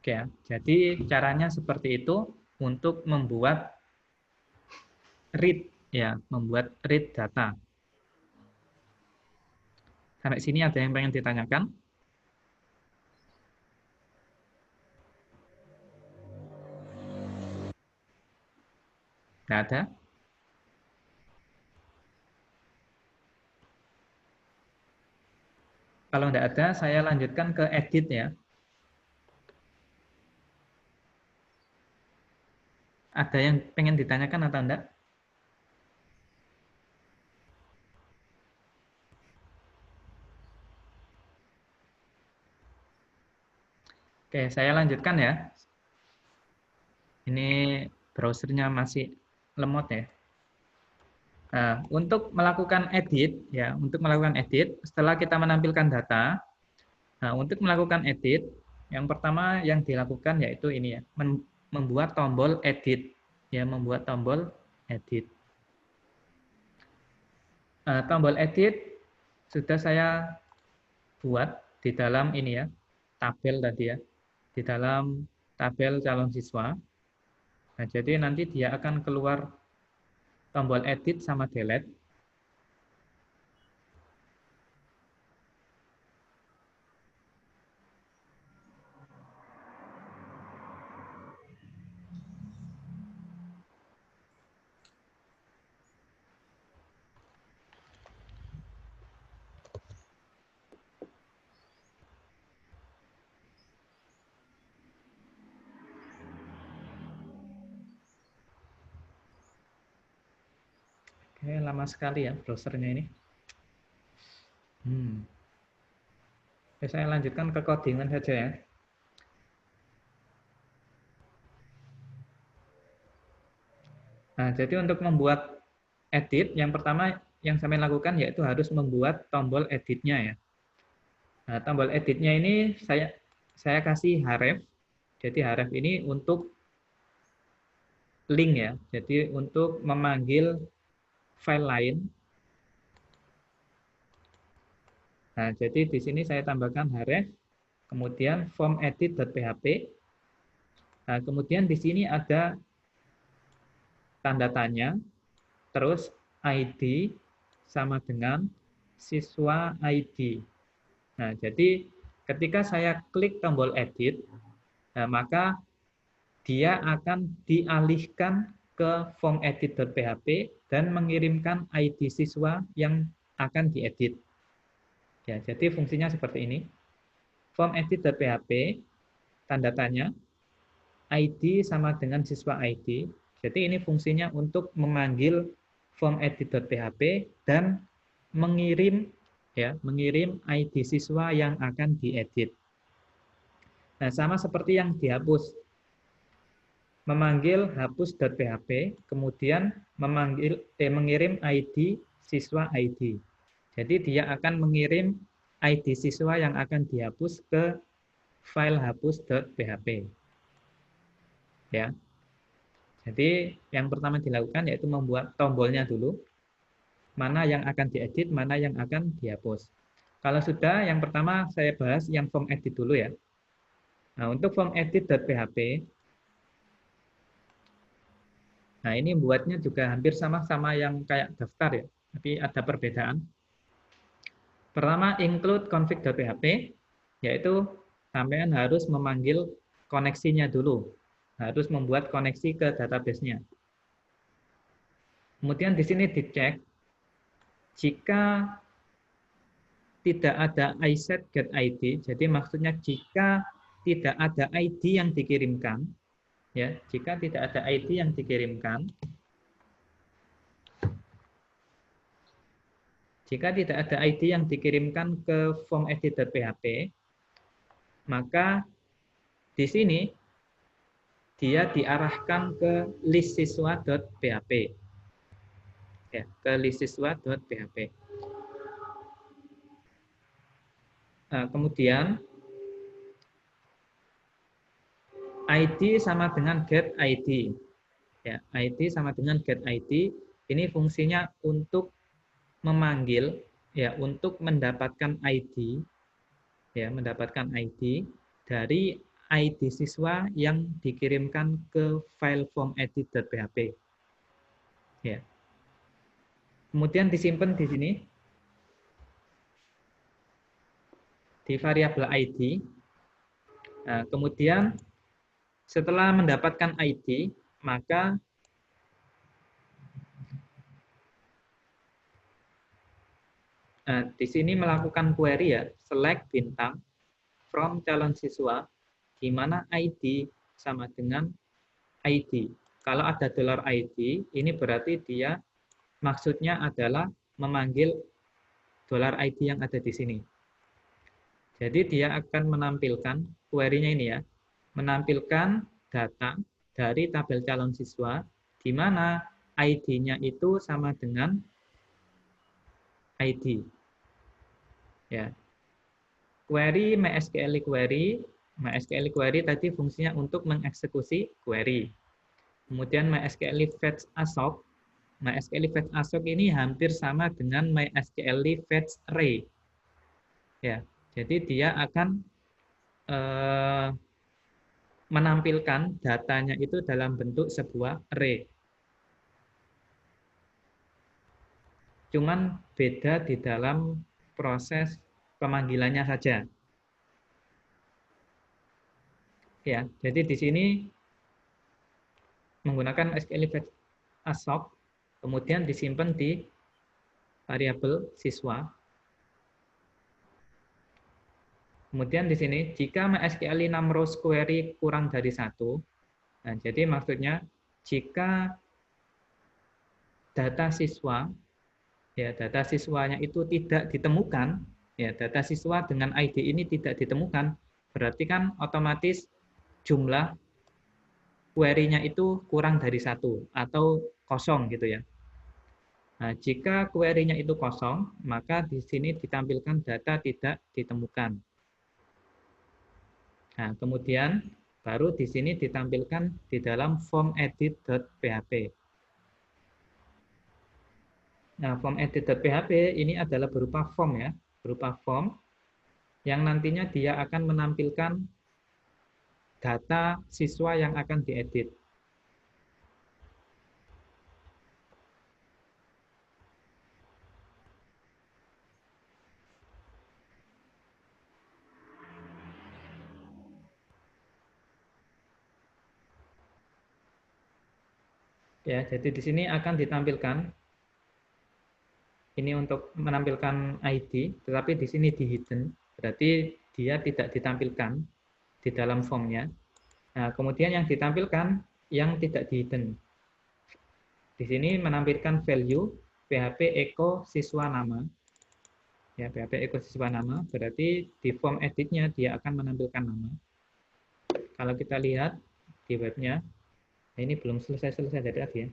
Oke ya, jadi caranya seperti itu untuk membuat read ya, membuat read data. Sampai sini ada yang pengen ditanyakan? Nggak ada? Kalau nggak ada, saya lanjutkan ke edit ya. Ada yang pengen ditanyakan atau enggak? Oke, saya lanjutkan ya. Ini browsernya masih lemot ya. Nah, untuk melakukan edit ya, untuk melakukan edit setelah kita menampilkan data, nah untuk melakukan edit yang pertama yang dilakukan yaitu ini ya, membuat tombol edit ya, membuat tombol edit. Nah, tombol edit sudah saya buat di dalam ini ya, tabel tadi ya, di dalam tabel calon siswa. Nah, jadi nanti dia akan keluar tombol edit sama delete. Oke, lama sekali ya browsernya ini. Oke, saya lanjutkan ke codingan saja ya. Nah, jadi untuk membuat edit, yang pertama yang saya lakukan yaitu harus membuat tombol editnya ya. Nah, tombol editnya ini saya kasih href. Jadi href ini untuk link ya. Jadi untuk memanggil file lain. Nah, jadi di sini saya tambahkan href, kemudian form edit.php. Nah, kemudian di sini ada tanda tanya, terus ID sama dengan siswa ID. Nah, jadi ketika saya klik tombol edit, nah, maka dia akan dialihkan ke form edit.php dan mengirimkan ID siswa yang akan diedit. Ya, jadi fungsinya seperti ini. Form edit.php, tanda tanya, ID sama dengan siswa ID. Jadi ini fungsinya untuk memanggil form edit.php dan mengirim ID siswa yang akan diedit. Nah, sama seperti yang dihapus. Memanggil hapus.php, kemudian mengirim ID siswa ID. Jadi dia akan mengirim ID siswa yang akan dihapus ke file hapus.php. Ya. Jadi yang pertama dilakukan yaitu membuat tombolnya dulu, mana yang akan diedit, mana yang akan dihapus. Kalau sudah, yang pertama saya bahas yang form edit dulu ya. Nah, untuk form edit.php, nah ini buatnya juga hampir sama-sama yang kayak daftar ya, tapi ada perbedaan. Pertama, include config.php, yaitu sampean harus memanggil koneksinya dulu, harus membuat koneksi ke database-nya. Kemudian di sini dicek, jika tidak ada iset get ID, jadi maksudnya jika tidak ada ID yang dikirimkan, ya, jika tidak ada ID yang dikirimkan, jika tidak ada ID yang dikirimkan ke form edit.php, maka di sini dia diarahkan ke listsiswa.php, ya, ke listsiswa.php. Nah, kemudian ID sama dengan get ID. Ya, ID sama dengan get ID. Ini fungsinya untuk memanggil, ya, untuk mendapatkan ID, ya, mendapatkan ID dari ID siswa yang dikirimkan ke file form edit.php. Ya. Kemudian disimpan di sini di variabel ID. Nah, kemudian setelah mendapatkan ID, maka di sini melakukan query ya, select bintang from calon siswa, di mana ID sama dengan ID. Kalau ada $ID, ini berarti dia maksudnya adalah memanggil $ID yang ada di sini. Jadi dia akan menampilkan query-nya ini ya, menampilkan data dari tabel calon siswa, di mana ID-nya itu sama dengan ID. Ya. Query MySQL query tadi fungsinya untuk mengeksekusi query. Kemudian MySQL fetch ASOC. MySQL fetch ASOC ini hampir sama dengan MySQL fetch array. Ya, jadi dia akan menampilkan datanya itu dalam bentuk sebuah array. Cuman beda di dalam proses pemanggilannya saja. Ya, jadi di sini menggunakan SQL fetch ASOC, kemudian disimpan di variabel siswa. Kemudian di sini, jika MySQL numRows query kurang dari 1, nah jadi maksudnya jika data siswa, ya data siswanya itu tidak ditemukan, ya data siswa dengan ID ini tidak ditemukan, berarti kan otomatis jumlah query-nya itu kurang dari 1 atau kosong gitu ya. Nah, jika query-nya itu kosong, maka di sini ditampilkan data tidak ditemukan. Nah, kemudian baru di sini ditampilkan di dalam form edit.php. Nah, form edit.php ini adalah berupa form ya, berupa form yang nantinya dia akan menampilkan data siswa yang akan diedit. Ya, jadi di sini akan ditampilkan ini untuk menampilkan ID, tetapi di sini di hidden, berarti dia tidak ditampilkan di dalam formnya. Nah, kemudian yang ditampilkan yang tidak di hidden. Di sini menampilkan value PHP echo siswa nama. Ya, PHP echo siswa nama, berarti di form editnya dia akan menampilkan nama. Kalau kita lihat di webnya, nah ini belum selesai-selesai dari tadi ya.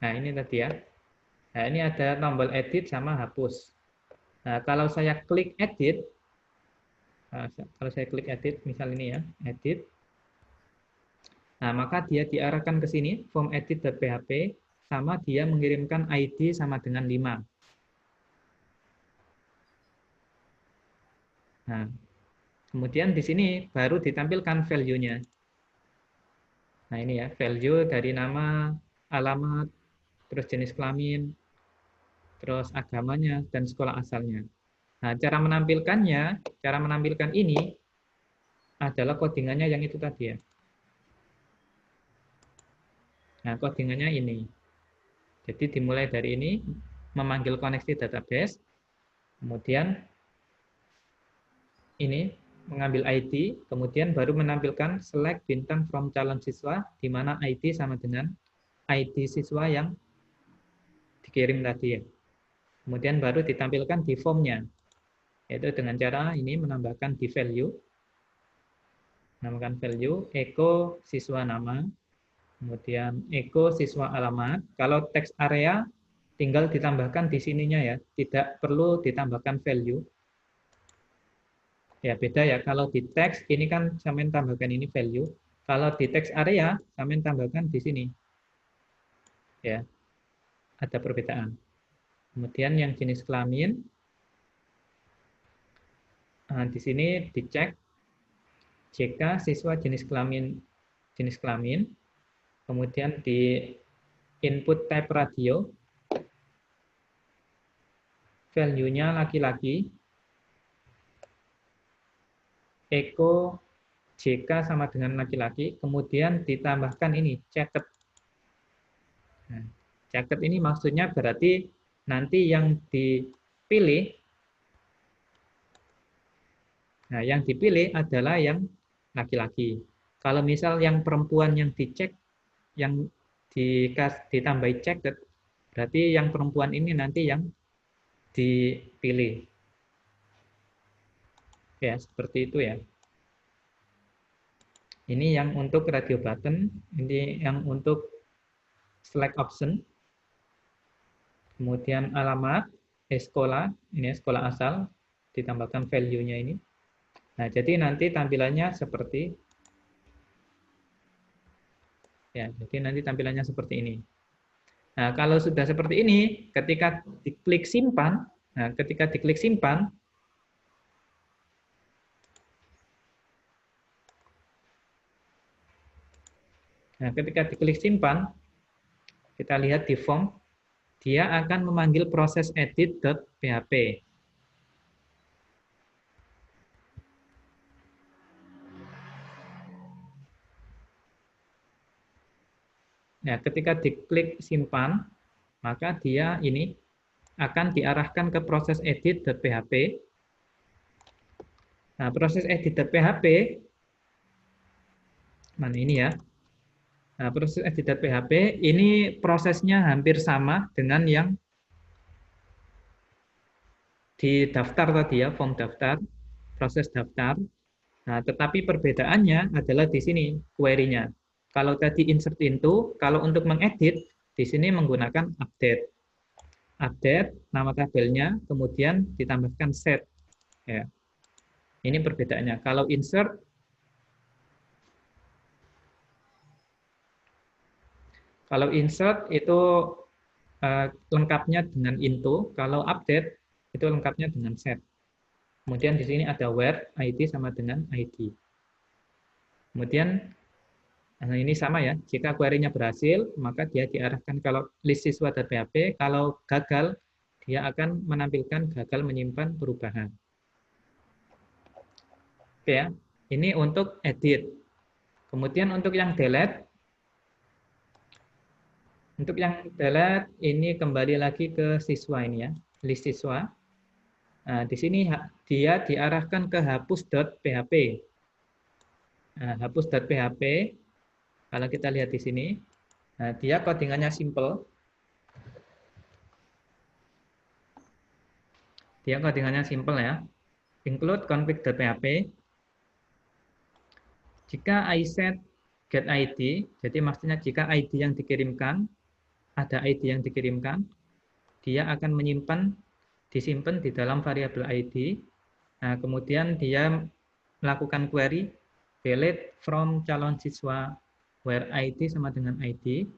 Nah, ini tadi ya. Nah, ini ada tombol edit sama hapus. Nah, kalau saya klik edit, misal ini ya, edit, nah maka dia diarahkan ke sini, form edit.php, sama dia mengirimkan ID sama dengan 5. Nah, kemudian di sini baru ditampilkan value-nya. Nah ini ya, value dari nama, alamat, terus jenis kelamin, terus agamanya, dan sekolah asalnya. Nah, cara menampilkan ini adalah codingannya yang itu tadi ya. Nah, codingannya ini. Jadi dimulai dari ini, memanggil koneksi database, kemudian ini mengambil ID, kemudian baru menampilkan select bintang from calon siswa, di mana ID sama dengan ID siswa yang dikirim tadi ya. Kemudian baru ditampilkan di formnya, yaitu dengan cara ini menambahkan di value, menambahkan value, echo siswa nama, kemudian echo siswa alamat. Kalau teks area tinggal ditambahkan di sininya ya, tidak perlu ditambahkan value. Ya beda ya, kalau di teks ini kan sampean tambahkan ini value, kalau di teks area sampean tambahkan di sini. Ya, ada perbedaan. Kemudian yang jenis kelamin, nah, di sini dicek JK siswa jenis kelamin, kemudian di input type radio, value-nya laki-laki, echo JK sama dengan laki-laki, kemudian ditambahkan ini ceket. Nah, ceket ini maksudnya berarti nanti yang dipilih, nah yang dipilih adalah yang laki-laki. Kalau misal yang perempuan yang dicek, yang ditambahi ceket, berarti yang perempuan ini nanti yang dipilih. Ya, seperti itu ya. Ini yang untuk radio button, ini yang untuk select option. Kemudian alamat, sekolah, ini sekolah asal, ditambahkan value-nya ini. Nah, jadi nanti tampilannya seperti ini. Nah, kalau sudah seperti ini, ketika diklik simpan, kita lihat di form, dia akan memanggil proses edit.php. Nah, ketika diklik simpan, maka dia ini akan diarahkan ke proses edit.php. Nah, proses edit.php, mana ini ya? Nah, proses edit.php ini prosesnya hampir sama dengan yang di daftar tadi ya, form daftar, proses daftar. Nah, tetapi perbedaannya adalah di sini query-nya. Kalau tadi insert into, kalau untuk mengedit, di sini menggunakan update. Update, nama tabelnya, kemudian ditambahkan set. Ya. Ini perbedaannya. Kalau insert, itu lengkapnya dengan into, kalau update itu lengkapnya dengan set. Kemudian di sini ada where, ID sama dengan ID. Kemudian nah ini sama ya, jika query-nya berhasil, maka dia diarahkan kalau list siswa.php, kalau gagal, dia akan menampilkan gagal menyimpan perubahan. Oke ya, ini untuk edit. Kemudian untuk yang delete, ini kembali lagi ke siswa ini ya, list siswa. Nah, di sini dia diarahkan ke hapus.php. Nah, hapus.php, kalau kita lihat di sini, nah, dia codingannya simple. Dia codingannya simple ya. Include config.php. Jika I set get ID, jadi maksudnya jika ID yang dikirimkan, ada ID yang dikirimkan, dia akan menyimpan disimpan di dalam variabel ID. Nah, kemudian dia melakukan query delete from calon siswa where ID sama dengan ID.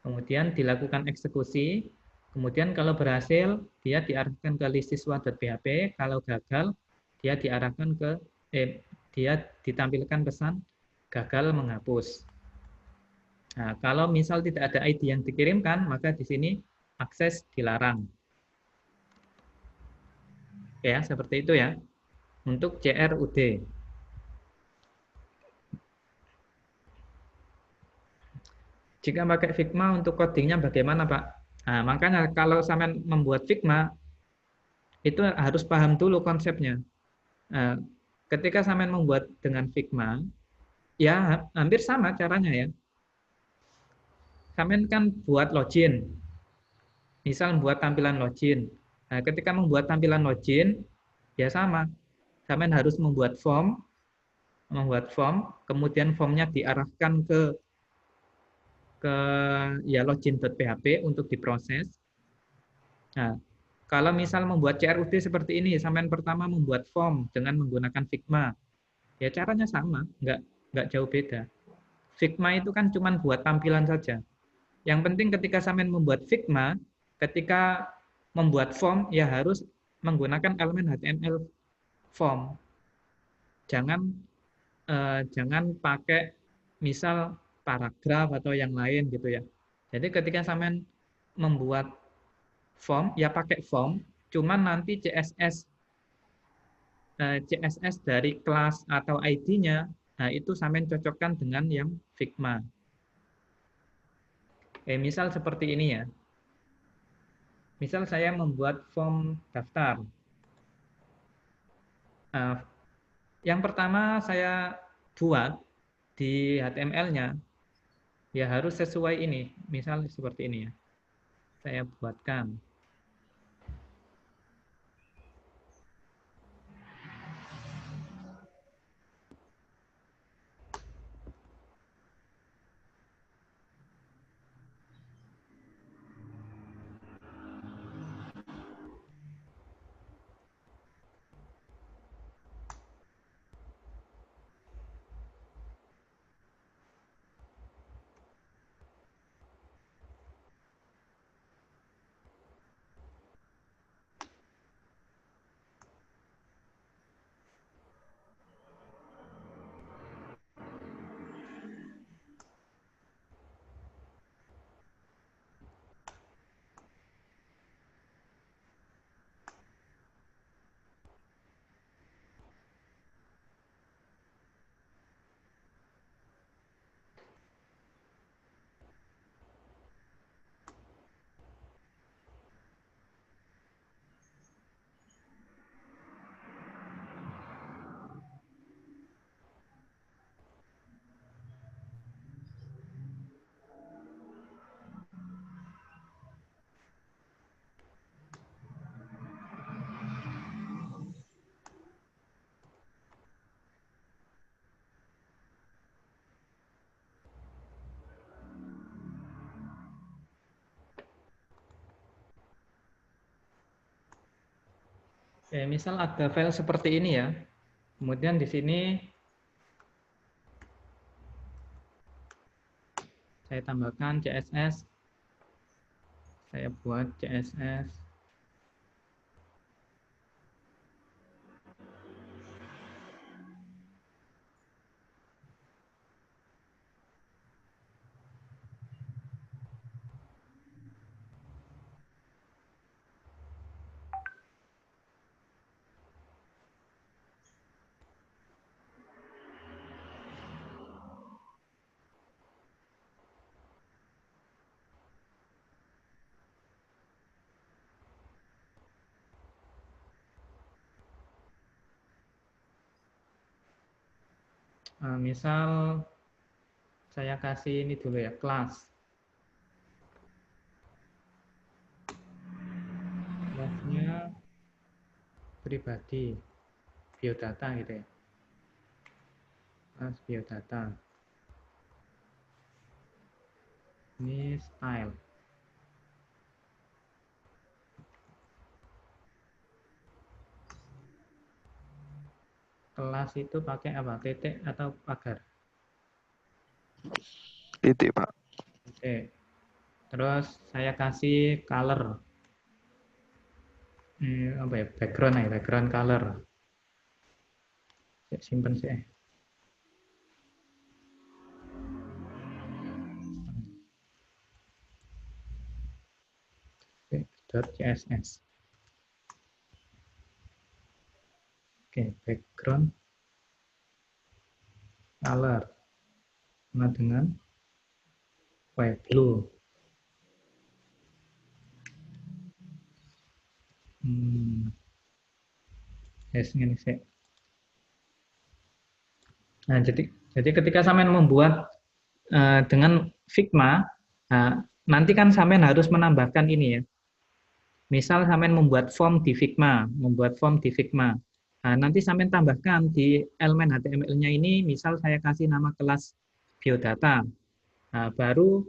Kemudian dilakukan eksekusi. Kemudian kalau berhasil, dia diarahkan ke list siswa.php. Kalau gagal, dia diarahkan ke dia ditampilkan pesan gagal menghapus. Nah, kalau misal tidak ada ID yang dikirimkan, maka di sini akses dilarang. Ya, seperti itu ya. Untuk CRUD. Jika pakai Figma untuk codingnya bagaimana, Pak? Nah, makanya kalau sampean membuat Figma, itu harus paham dulu konsepnya. Nah, ketika sampean membuat dengan Figma, ya hampir sama caranya ya. Sampean kan buat login. Misal membuat tampilan login. Nah, ketika membuat tampilan login, ya sama. Sampean harus membuat form, kemudian formnya diarahkan ke ya login.php untuk diproses. Nah, kalau misal membuat CRUD seperti ini, sampean pertama membuat form dengan menggunakan Figma. Ya caranya sama, nggak jauh beda. Figma itu kan cuma buat tampilan saja. Yang penting ketika sampean membuat Figma, ketika membuat form ya harus menggunakan elemen HTML form. Jangan pakai misal paragraf atau yang lain gitu ya. Jadi ketika sampean membuat form ya pakai form, cuman nanti CSS dari kelas atau ID-nya, nah itu sampean cocokkan dengan yang Figma. Misal seperti ini ya. Misal saya membuat form daftar. Yang pertama saya buat di HTML-nya, ya harus sesuai ini. Misal seperti ini ya. Saya buatkan. Misal ada file seperti ini ya. Kemudian di sini saya tambahkan CSS. Saya buat CSS. Misal saya kasih ini dulu ya, kelas. Kelasnya pribadi, biodata gitu ya. Kelas biodata. Ini style. kelas itu pakai apa? Titik atau pagar? Titik, Pak. Titik. Terus saya kasih color. Ini apa ya? Background ya, background color. Saya simpen sih. .css. Oke, background color sama dengan white blue. Yes, ini sih. Nah, jadi ketika sampean membuat dengan Figma, nanti kan sampean harus menambahkan ini ya. Misal sampean membuat form di Figma, nanti sampean tambahkan di elemen HTML-nya ini, misal saya kasih nama kelas biodata. Nah, baru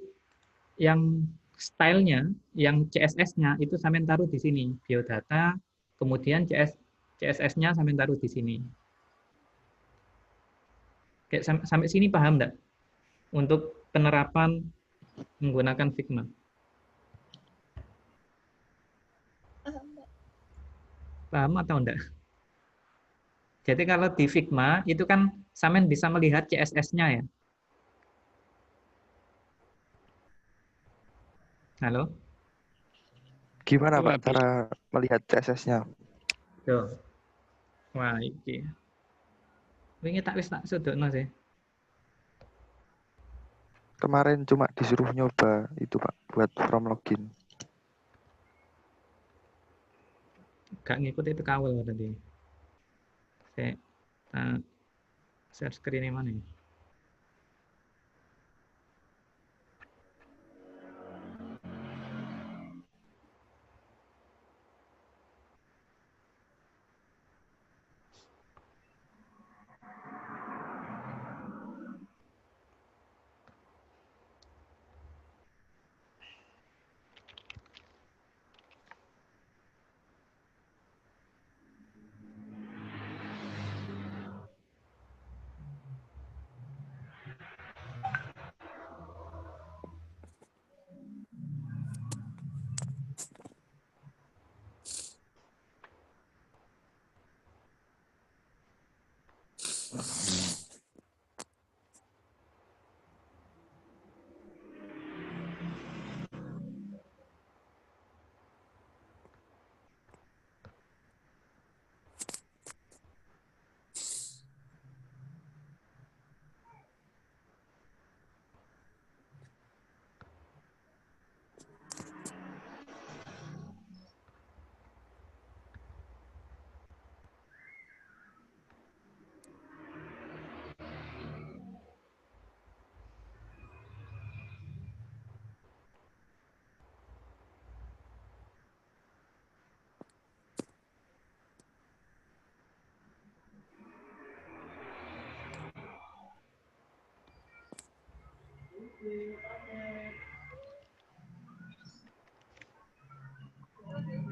yang stylenya, yang CSS-nya itu sampean taruh di sini, biodata, kemudian CSS-nya sampean taruh di sini. Kayak sampai sini paham enggak? Untuk penerapan menggunakan Figma. Paham atau enggak? Jadi kalau di Figma itu kan sampean bisa melihat CSS-nya ya. Halo? Gimana, Pak, cara melihat CSS-nya? Tuh. Wah, iki. Wingi tak wis tak sudukno sih. Kemarin cuma disuruh nyoba itu, Pak, buat from login. Gak ngikut itu kawal tadi. Saya share screen yang mana ya?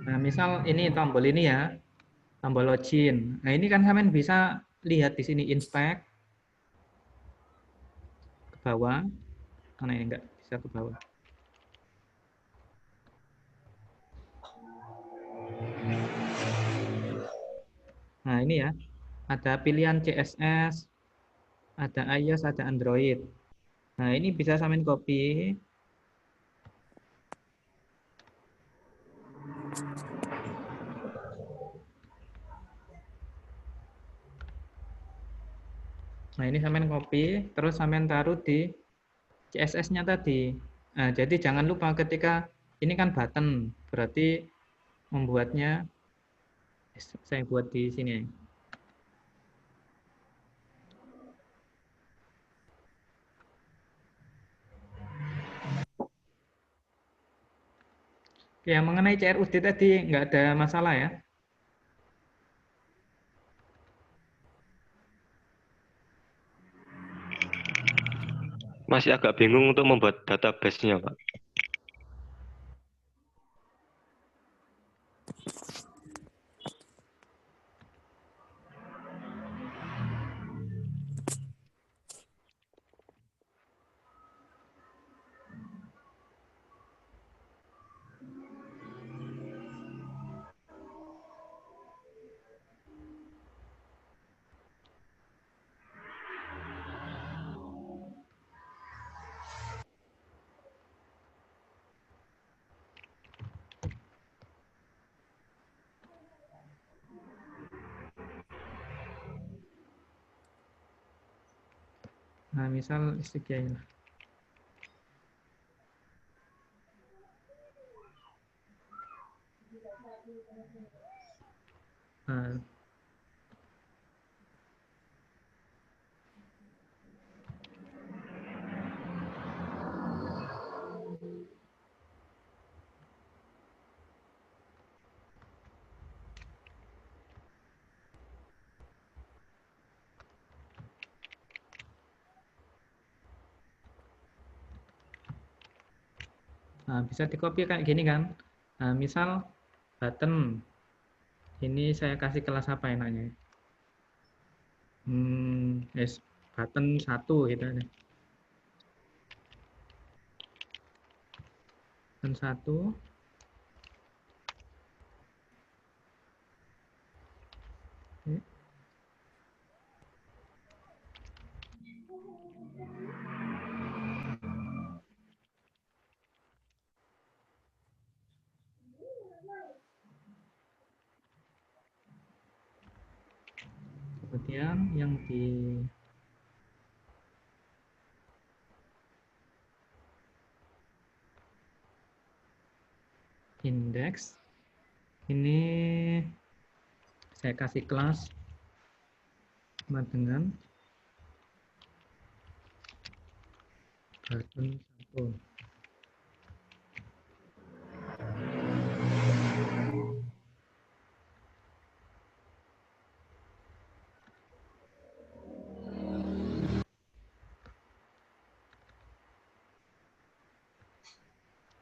Nah, misal ini tombol ini ya, tombol login. Nah, ini kan sampean bisa lihat di sini inspect ke bawah. Mana ini enggak bisa ke bawah. Nah, ini ya. Ada pilihan CSS, ada iOS, ada Android. Nah, ini bisa sampean copy. Nah, ini sampean copy, terus sampean taruh di CSS-nya tadi. Nah, jadi jangan lupa ketika ini kan button, berarti membuatnya saya buat di sini. Oke, yang mengenai CRUD tadi nggak ada masalah ya. Masih agak bingung untuk membuat database-nya, Pak. Nah, misal istiqyai lah. Nah, bisa di copy kayak gini kan. Nah, misal button. Ini saya kasih kelas apa enaknya? Yes, button 1 gitu aja. Button 1. Oke. Kemudian yang di index ini saya kasih kelas sama dengan button 1.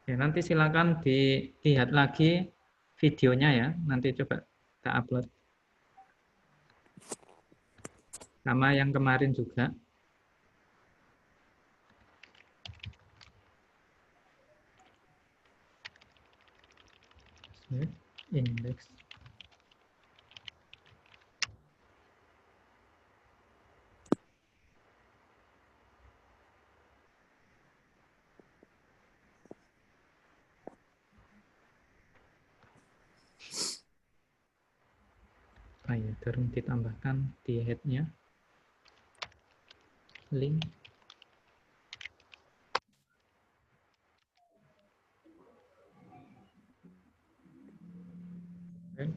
Ya, nanti silakan dilihat lagi videonya ya. Nanti coba kita upload. Sama yang kemarin juga. Index. Ya, terus ditambahkan di head-nya link. Oke.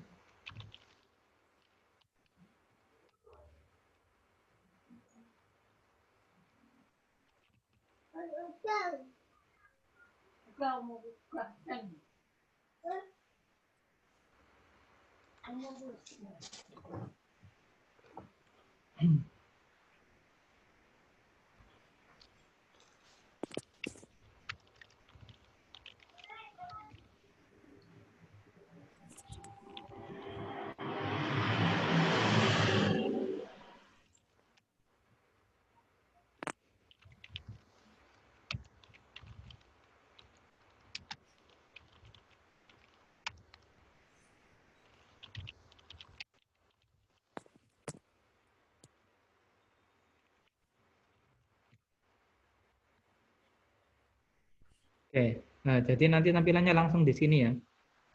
Oke, nah, jadi nanti tampilannya langsung di sini ya.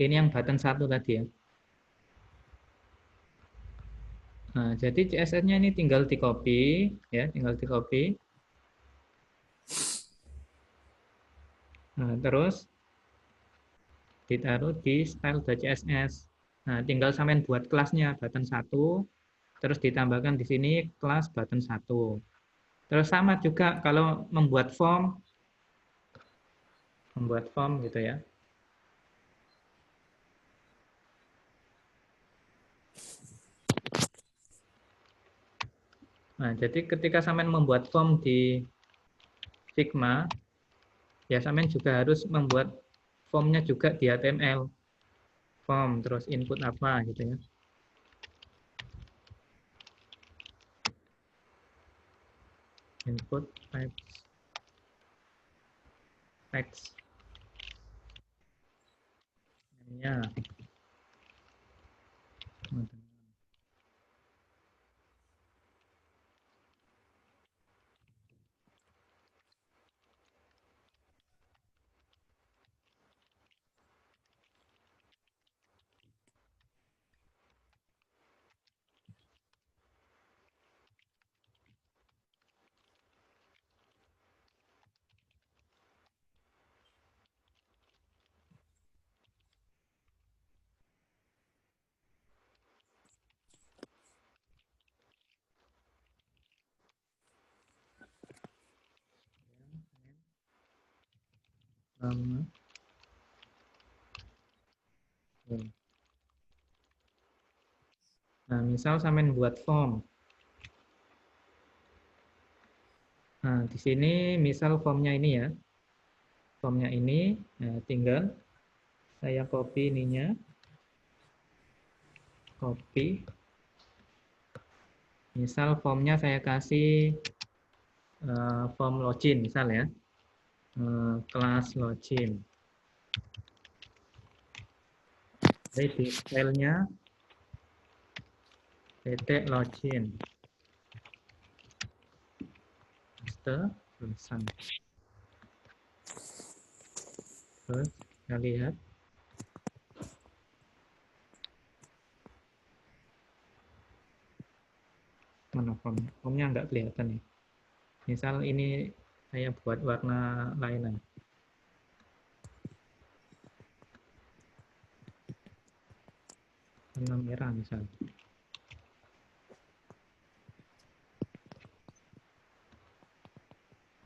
Ini yang button 1 tadi ya. Nah, jadi CSS-nya ini tinggal di copy ya, tinggal di copy. Nah, terus ditaruh di style.css. Nah, tinggal sampean buat kelasnya button 1, terus ditambahkan di sini kelas button 1. Terus sama juga kalau membuat form gitu ya. Nah, jadi ketika sampean membuat form di Figma, ya sampean juga harus membuat formnya juga di HTML. Form, terus input apa gitu ya. Input text. Ya. Sama. Nah, misal sampean buat form. Nah, di sini misal formnya ini ya. Formnya ini, nah, tinggal saya copy ininya. Copy. Misal formnya saya kasih form login, misal ya. Kelas login. Jadi di filenya titik login. Paste, tulisan. Terus kita lihat. Mana form? Formnya nggak kelihatan nih. Misal ini saya buat warna lain. Warna merah misal.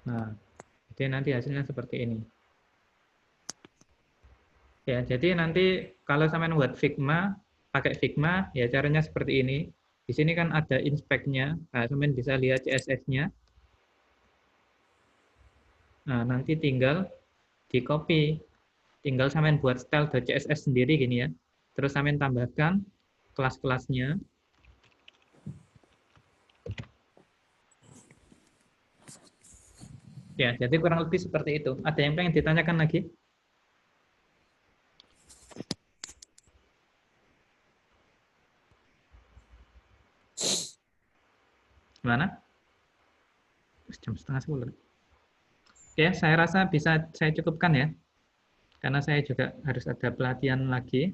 Nah, jadi nanti hasilnya seperti ini. Ya, jadi nanti kalau sampai buat Figma, pakai Figma, ya caranya seperti ini. Di sini kan ada inspect-nya, nah, sampai bisa lihat CSS-nya. Nah, nanti tinggal di copy, tinggal sampai buat style.css sendiri gini ya. Terus sampai tambahkan kelas-kelasnya. Ya, jadi kurang lebih seperti itu. Ada yang pengen ditanyakan lagi? Gimana? Jam 9:30. Oke, saya rasa bisa saya cukupkan ya. Karena saya juga harus ada pelatihan lagi.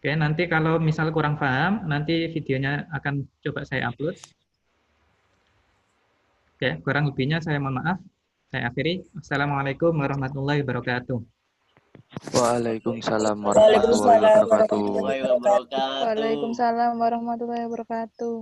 Oke, nanti kalau misal kurang paham, nanti videonya akan coba saya upload. Oke, kurang lebihnya saya mohon maaf. Saya akhiri. Assalamualaikum warahmatullahi wabarakatuh. Waalaikumsalam warahmatullahi wabarakatuh. Warahmatullahi wabarakatuh. Waalaikumsalam warahmatullahi wabarakatuh.